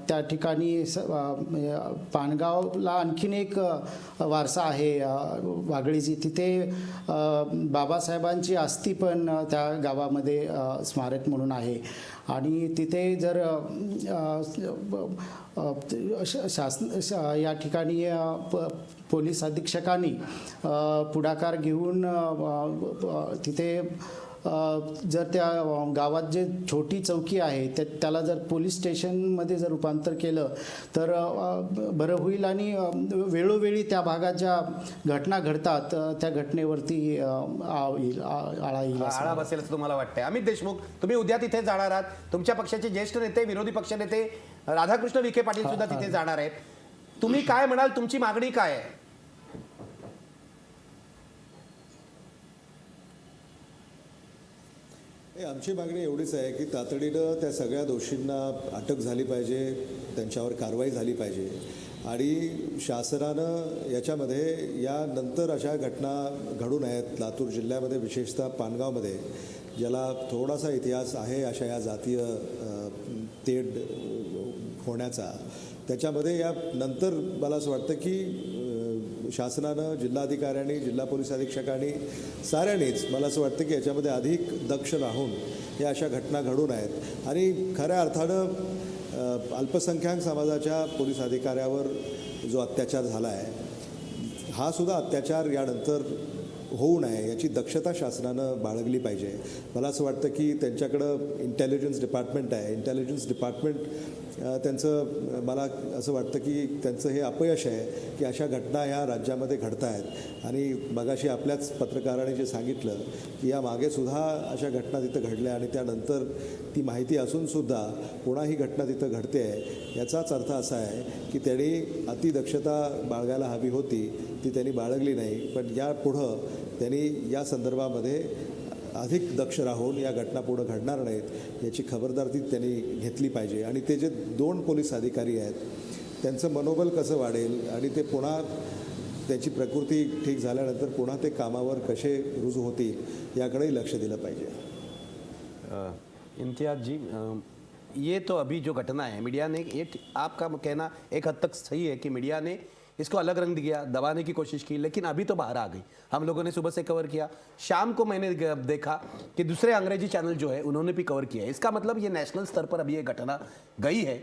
त्या ठिकाणी पानगावला आणखीन एक वारसा आहे वाघळीची. तिथे बाबासाहेबांची अस्थी पण त्या गावामध्ये स्मारक म्हणून आहे. आणि तिथे जर या ठिकाणी पोलीस अधीक्षकांनी पुढाकार घेऊन तिथे जर त्या गावात जे छोटी चौकी आहे त्याला जर पोलीस स्टेशनमध्ये जर रूपांतर केलं तर बरं होईल आणि वेळोवेळी त्या भागात ज्या घटना घडतात त्या घटनेवरती आळा येईल असं आळा बसेल असं तुम्हाला वाटतंय? अमित देशमुख, तुम्ही उद्या तिथे जाणार आहात, तुमच्या पक्षाचे ज्येष्ठ नेते, विरोधी पक्षनेते राधाकृष्ण विखे पाटील सुद्धा तिथे जाणार आहेत. तुम्ही काय म्हणाल, तुमची मागणी काय आहे? आमची मागणी एवढीच आहे की तातडीनं त्या सगळ्या दोषींना अटक झाली पाहिजे, त्यांच्यावर कारवाई झाली पाहिजे आणि शासनानं याच्यामध्ये यानंतर अशा घटना घडू नयेत. लातूर जिल्ह्यामध्ये विशेषतः पानगावमध्ये ज्याला थोडासा इतिहास आहे अशा या जातीय तेढ होण्याचा, त्याच्यामध्ये या नंतर मला असं वाटतं की शासनानं, जिल्हाधिकाऱ्यांनी, जिल्हा पोलीस अधीक्षकांनी, साऱ्यांनीच मला असं वाटतं की याच्यामध्ये अधिक दक्ष राहून या अशा घटना घडू नयेत आणि खऱ्या अर्थानं अल्पसंख्याक समाजाच्या पोलीस अधिकाऱ्यावर जो अत्याचार झाला आहे हा सुद्धा अत्याचार यानंतर होऊ नये याची दक्षता शासनानं बाळगली पाहिजे. मला असं वाटतं की त्यांच्याकडं इंटेलिजन्स डिपार्टमेंट आहे, इंटेलिजन्स डिपार्टमेंट त्यांचं मला असं वाटतं की त्यांचं हे अपयश आहे की अशा घटना ह्या राज्यामध्ये घडत आहेत आणि मगाशी आपल्याच पत्रकाराने जे सांगितलं की या मागेसुद्धा अशा घटना तिथं घडल्या आणि त्यानंतर ती माहिती असूनसुद्धा पुन्हा ही घटना तिथं घडते आहे. याचाच अर्थ असा आहे की त्यांनी अतिदक्षता बाळगायला हवी होती, ती त्यांनी बाळगली नाही. पण यापुढं त्यांनी या संदर्भामध्ये अधिक दक्ष राहून या घटना पुढं घडणार नाहीत याची खबरदारी त्यांनी घेतली पाहिजे आणि ते जे 2 पोलीस अधिकारी आहेत त्यांचं मनोबल कसं वाढेल आणि ते पुन्हा त्याची प्रकृती ठीक झाल्यानंतर पुन्हा ते कामावर कसे रुजू होतील याकडेही लक्ष दिलं पाहिजे. इम्तियाज जी, ये तो अभी जो घटना है मीडिया ने, ये आपका कहना एक हद तक सही है कि मीडिया ने इसको अलग रंग दिया, दबाने की कोशिश की, लेकिन अभी तो बाहर आ गई. हम लोगों ने सुबह से कवर किया, शाम को मैंने देखा कि दूसरे अंग्रेजी चैनल जो है उन्होंने भी कवर किया है. इसका मतलब ये नेशनल स्तर पर अभी ये घटना गई है.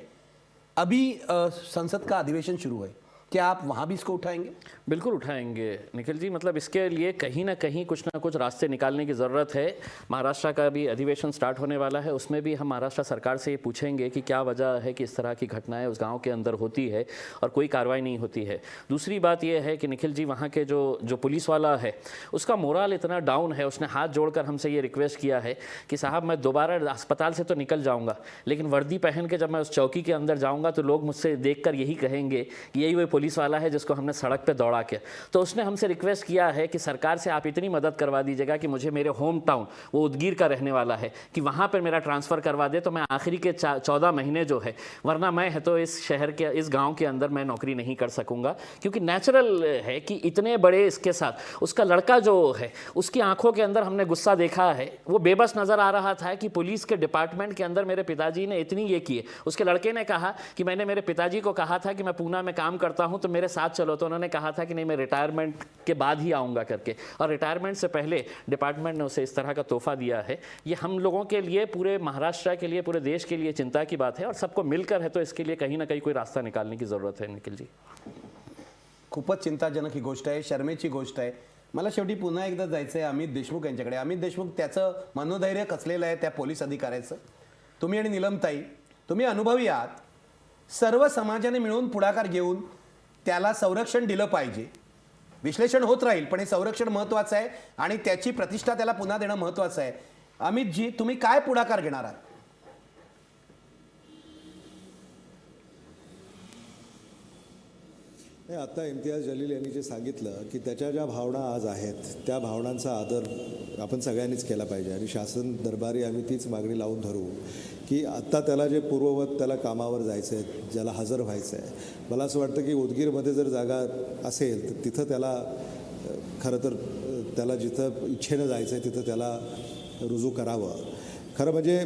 अभी संसद का अधिवेशन शुरू है, क्या आप वहाँ भी इसको उठाएंगे? बिल्कुल उठाएंगे निखिल जी. मतलब इसके लिए कहीं ना कुछ रास्ते निकालने की ज़रूरत है. महाराष्ट्र का भी अधिवेशन स्टार्ट होने वाला है, उसमें भी हम महाराष्ट्र सरकार से ये पूछेंगे कि क्या वजह है कि इस तरह की घटनाएं उस गांव के अंदर होती है और कोई कार्रवाई नहीं होती है. दूसरी बात ये है कि निखिल जी, वहाँ के जो पुलिस वाला है उसका मोरल इतना डाउन है, उसने हाथ जोड़कर हमसे ये रिक्वेस्ट किया है कि साहब मैं दोबारा अस्पताल से तो निकल जाऊँगा, लेकिन वर्दी पहन के जब मैं उस चौकी के अंदर जाऊँगा तो लोग मुझसे देख कर यही कहेंगे कि यही वही पुलिस वाला है जिसको हमने सड़क पे दौड़ा के. तो उसने हमसे रिक्वेस्ट किया है कि सरकार से आप इतनी मदद करवा दीजिएगा कि मुझे मेरे होम टाउन, वो उदगीर का रहने वाला है, कि वहाँ पर मेरा ट्रांसफ़र करवा दे तो मैं आखिरी के 14 महीने जो है, वरना मैं है तो इस शहर के, इस गांव के अंदर मैं नौकरी नहीं कर सकूंगा. क्योंकि नेचुरल है कि इतने बड़े इसके साथ उसका लड़का जो है उसकी आंखों के अंदर हमने गुस्सा देखा है. वो बेबस नज़र आ रहा था कि पुलिस के डिपार्टमेंट के अंदर मेरे पिताजी ने इतनी ये किए. उसके लड़के ने कहा कि मैंने मेरे पिताजी को कहा था कि मैं पूना में काम करता हूँ तो मेरे साथ चलो, तो उन्होंने कहा था कि नहीं मैं रिटायरमेंट के बाद ही आऊँगा करके, और रिटायरमेंट से पहले डिपार्टमेंट ने उसे इस तरह का तोहफा दिया है. ये हम लोगों के लिए, पूरे महाराष्ट्र के लिए, पूरे देश के लिए चिंता की बात है और सबको मिलकर है तो इसके लिए कहीं ना कहीं कोई रास्ता निकालने की ज़रूरत है. निखिल जी, खूपच चिंताजनक ही गोष्ट आहे, शर्मेची गोष्ट आहे. मला शेवटी पुन्हा एकदा जायचं आहे अमित देशमुख यांच्याकडे. अमित देशमुख, त्याचं मनोधैर्य कसलेलं आहे त्या पोलीस अधिकाऱ्याचं. तुम्ही आणि नीलमताई, तुम्ही अनुभवी आहात. सर्व समाजाने मिळून पुढाकार घेऊन त्याला संरक्षण दिलं पाहिजे. विश्लेषण होत राहील, पण हे संरक्षण महत्त्वाचं आहे आणि त्याची प्रतिष्ठा त्याला पुन्हा देणं महत्त्वाचं आहे. अमित जी, तुम्ही काय पुढाकार घेणार आहात? नाही, आता इम्तियाज जलील यांनी जे सांगितलं की त्याच्या ज्या भावना आज आहेत त्या भावनांचा आदर आपण सगळ्यांनीच केला पाहिजे आणि शासन दरबारी आम्ही तीच मागणी लावून धरू की आत्ता त्याला जे पूर्ववत त्याला कामावर जायचं आहे, ज्याला हजर व्हायचं आहे, मला असं वाटतं की उदगीरमध्ये जर जागा असेल तर तिथं त्याला खरं तर त्याला जिथं इच्छेनं जायचं आहे तिथं त्याला रुजू करावं. खरं म्हणजे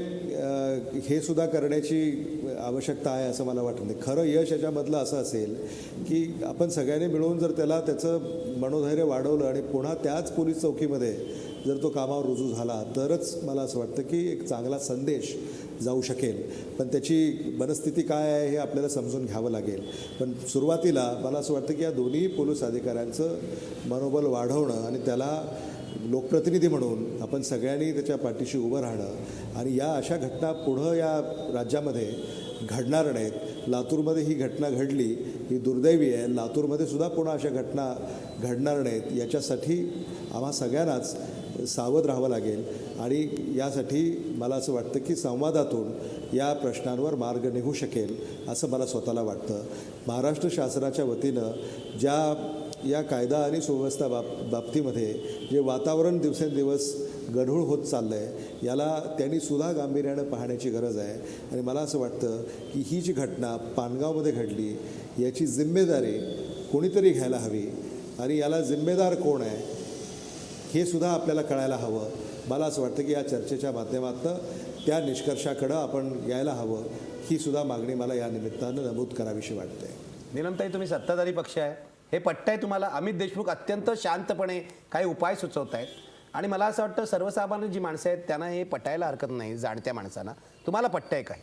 हे सुद्धा करण्याची आवश्यकता आहे असं मला वाटत नाही. खरं यश याच्यामधलं असं असेल की आपण सगळ्यांनी मिळून जर त्याला त्याचं मनोधैर्य वाढवलं आणि पुन्हा त्याच पोलीस चौकीमध्ये जर तो कामावर रुजू झाला तरच मला असं वाटतं की एक चांगला संदेश जाऊ शकेल. पण त्याची मनस्थिती काय आहे हे आपल्याला समजून घ्यावं लागेल. पण सुरुवातीला मला असं वाटतं की या दोन्ही पोलीस अधिकाऱ्यांचं मनोबल वाढवणं आणि त्याला लोकप्रतिनिधी म्हणून आपण सगळ्यांनी त्याच्या पाठीशी उभं राहणं आणि या अशा घटना पुढं या राज्यामध्ये घडणार नाहीत. लातूरमध्ये ही घटना घडली ही दुर्दैवी आहे. लातूरमध्ये सुद्धा पुन्हा अशा घटना घडणार नाहीत याच्यासाठी आम्हा सगळ्यांनाच सावध राहावं लागेल. आणि यासाठी मला असं वाटतं की संवादातून या प्रश्नांवर मार्ग निघू शकेल असं मला स्वतःला वाटतं. महाराष्ट्र शासनाच्या वतीनं या कायदा आणि सुव्यवस्था बाबतीमध्ये जे वातावरण दिवसेंदिवस गढूळ होत चाललं आहे याला त्यांनी सुद्धा गांभीर्यानं पाहण्याची गरज आहे. आणि मला असं वाटतं की ही जी घटना पानगावमध्ये घडली याची जिम्मेदारी कोणीतरी घ्यायला हवी आणि याला जिम्मेदार कोण आहे हे सुद्धा आपल्याला कळायला हवं. मला असं वाटतं की या चर्चेच्या माध्यमातून त्या निष्कर्षाकडं आपण यायला हवं ही सुद्धा मागणी मला या निमित्तानं नमूद करावीशी वाटते. नीलमताई, तुम्ही सत्ताधारी पक्ष आहे, हे पटतंय तुम्हाला? अमित देशमुख अत्यंत शांतपणे काही उपाय सुचवत आहेत आणि मला असं वाटतं सर्वसामान्य जी माणसं आहेत त्यांना हे पटायला हरकत नाही, जाणत्या माणसांना. तुम्हाला पटतंय काय?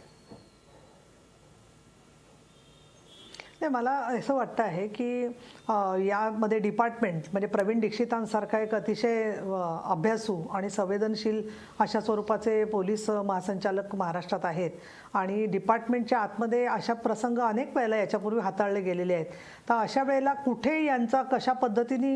नाही, मला असं वाटतं आहे की यामध्ये डिपार्टमेंट म्हणजे प्रवीण दीक्षितांसारखा एक अतिशय अभ्यासू आणि संवेदनशील अशा स्वरूपाचे पोलीस महासंचालक महाराष्ट्रात आहेत आणि डिपार्टमेंटच्या आतमध्ये अशा प्रसंग अनेक वेळेला याच्यापूर्वी हाताळले गेलेले आहेत. तर अशा वेळेला कुठे यांचा कशा पद्धतीने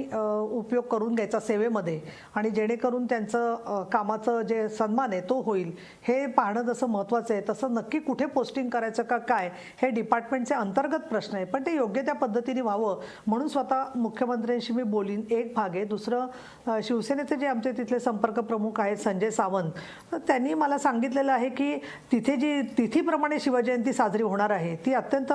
उपयोग करून घ्यायचा सेवेमध्ये आणि जेणेकरून त्यांचं कामाचं जे सन्मान आहे तो होईल हे पाहणं जसं महत्त्वाचं आहे तसं नक्की कुठे पोस्टिंग करायचं का काय हे डिपार्टमेंटचे अंतर्गत प्रश्न आहे. पण ते योग्य त्या पद्धतीने व्हावं म्हणून स्वतः मुख्यमंत्र्यांशी मी बोलीन, एक भाग आहे. दुसरं, शिवसेनेचे जे आमचे तिथले संपर्क प्रमुख आहेत संजय सावंत, तर त्यांनी मला सांगितलेलं आहे की तिथे जी तिथीप्रमाणे शिवजयंती साजरी होणार आहे ती अत्यंत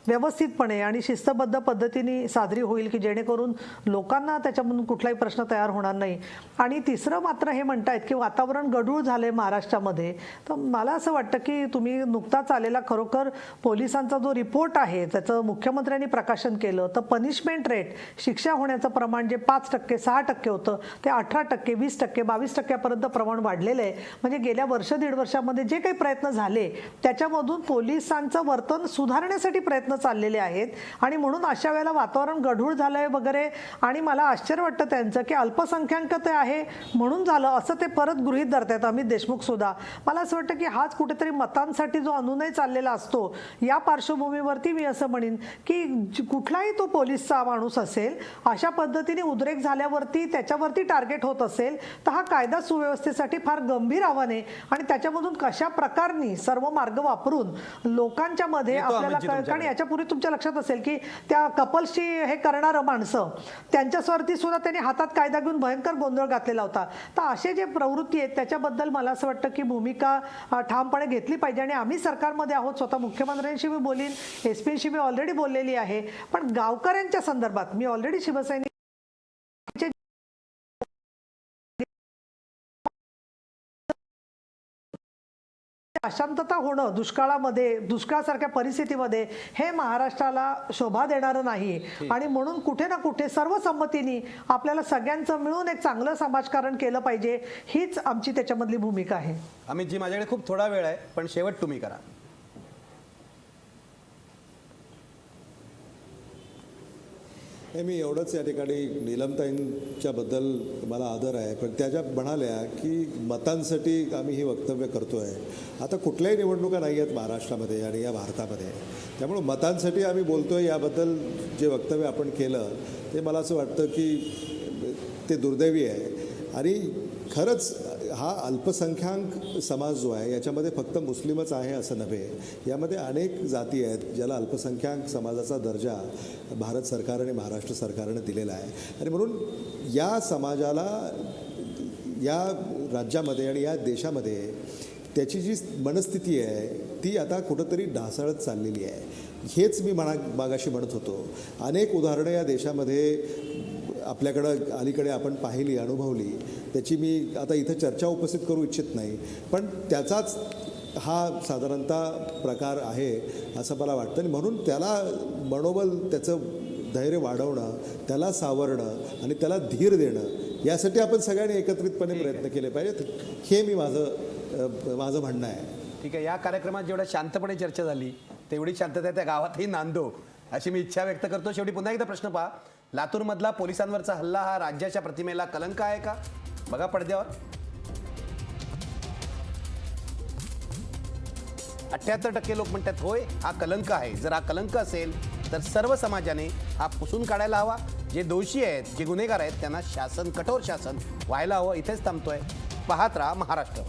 व्यवस्थितपणे आणि शिस्तबद्ध पद्धतीने साजरी होईल की जेणेकरून लोकांना त्याच्यामधून कुठलाही प्रश्न तयार होणार नाही. आणि तिसरं मात्र हे म्हणतायत की वातावरण गढूळ झालंय महाराष्ट्रामध्ये. तर मला असं वाटतं की तुम्ही नुकताच आलेला खरोखर पोलिसांचा जो रिपोर्ट आहे त्याचं मुख्यमंत्र्यांनी प्रकाशन केलं तर पनिशमेंट रेट, शिक्षा होण्याचं प्रमाण जे 5%, 6% होतं ते 18%, 20%, 22% प्रमाण वाढलेलं आहे. म्हणजे गेल्या वर्ष दीड वर्षामध्ये जे काही प्रयत्न झाले त्याच्यामधून पोलिसांचं वर्तन सुधारण्यासाठी प्रयत्न चाललेले आहेत. आणि म्हणून अशा वेळेला वातावरण गढूळ झालंय वगैरे आणि मला आश्चर्य वाटतं त्यांचं की अल्पसंख्याक ते आहे म्हणून झालं असं ते परत गृहीत धरतात अमित देशमुख सुद्धा. मला असं वाटतं की हाच कुठेतरी मतांसाठी जो अनुनय चाललेला असतो या पार्श्वभूमीवरती मी असं म्हणेन की कुठलाही तो पोलीसचा माणूस असेल अशा पद्धतीने उद्रेक झाल्यावरती त्याच्यावरती टार्गेट होत असेल तर हा कायदा सुव्यवस्थेसाठी फार गंभीर आव्हान आहे. आणि त्याच्यामधून कशा प्रकारनी सर्व मार्ग वापरून लोकांच्या मध्ये आपल्याला, कारण याच्यापूर्वी तुमच्या लक्षात असेल की त्या कपल्सची हे करणारं माणसं त्यांच्यावरती सुद्धा त्यांनी हातात कायदा घेऊन भयंकर गोंधळ घातलेला होता. तर असे जे प्रवृत्ती आहेत त्याच्याबद्दल मला असं वाटतं की भूमिका ठामपणे घेतली पाहिजे. आणि आम्ही सरकारमध्ये आहोत, स्वतः मुख्यमंत्र्यांशी मी बोलीन, एसपीशी मी ऑलरेडी बोललेली आहे. पण गावकऱ्यांच्या संदर्भात मी ऑलरेडी शिवसैनिक अशांतता होणं दुष्काळामध्ये, दुष्काळासारख्या परिस्थितीमध्ये हे महाराष्ट्राला शोभा देणारं नाही. आणि म्हणून कुठे ना कुठे सर्वसंमतीने आपल्याला सगळ्यांचं मिळून एक चांगलं समाजकारण केलं पाहिजे, हीच आमची त्याच्यामधली भूमिका आहे. अमितजी, माझ्याकडे खूप थोडा वेळ आहे पण शेवट तुम्ही करा. मी एवढंच या ठिकाणी नीलमताईंच्याबद्दल मला आदर आहे, पण त्या ज्या म्हणाल्या की मतांसाठी आम्ही ही वक्तव्य करतो आहे. आता कुठल्याही निवडणुका नाही आहेत महाराष्ट्रामध्ये आणि या भारतामध्ये, त्यामुळं मतांसाठी आम्ही बोलतो आहे याबद्दल जे वक्तव्य आपण केलं ते मला असं वाटतं की ते दुर्दैवी आहे. आणि खरंच हा अल्पसंख्याक समाज जो आहे याच्यामध्ये फक्त मुस्लिमच आहे असं नव्हे, यामध्ये अनेक जाती आहेत ज्याला अल्पसंख्याक समाजाचा दर्जा भारत सरकार आणि महाराष्ट्र सरकारनं दिलेला आहे. आणि म्हणून या समाजाला या राज्यामध्ये आणि या देशामध्ये त्याची जी मनस्थिती आहे ती आता कुठंतरी ढासळत चाललेली आहे. हेच मी मागाशी म्हणत होतो. अनेक उदाहरणं या देशामध्ये आपल्याकडं अलीकडे आपण पाहिली, अनुभवली. त्याची मी आता इथं चर्चा उपस्थित करू इच्छित नाही, पण त्याचाच हा साधारणतः प्रकार आहे असं मला वाटतं. आणि म्हणून त्याला मनोबल, त्याचं धैर्य वाढवणं, त्याला सावरणं आणि त्याला धीर देणं यासाठी आपण सगळ्यांनी एकत्रितपणे प्रयत्न केले पाहिजेत, हे मी माझं म्हणणं आहे. ठीक आहे, या कार्यक्रमात जेवढ्या शांतपणे चर्चा झाली तेवढी शांतता त्या गावातही नांदो अशी मी इच्छा व्यक्त करतो. शेवटी पुन्हा एकदा प्रश्न पहा, लातूरमधला पोलिसांवरचा हल्ला हा राज्याच्या प्रतिमेला कलंक आहे का? बघा पडद्यावर. 78% लोक म्हणतात होय हा कलंक आहे. जर हा कलंक असेल तर सर्व समाजाने हा पुसून काढायला हवा. जे दोषी आहेत, जे गुन्हेगार आहेत, त्यांना शासन, कठोर शासन व्हायला हवं. इथेच थांबतोय. पाहत राहा महाराष्ट्र.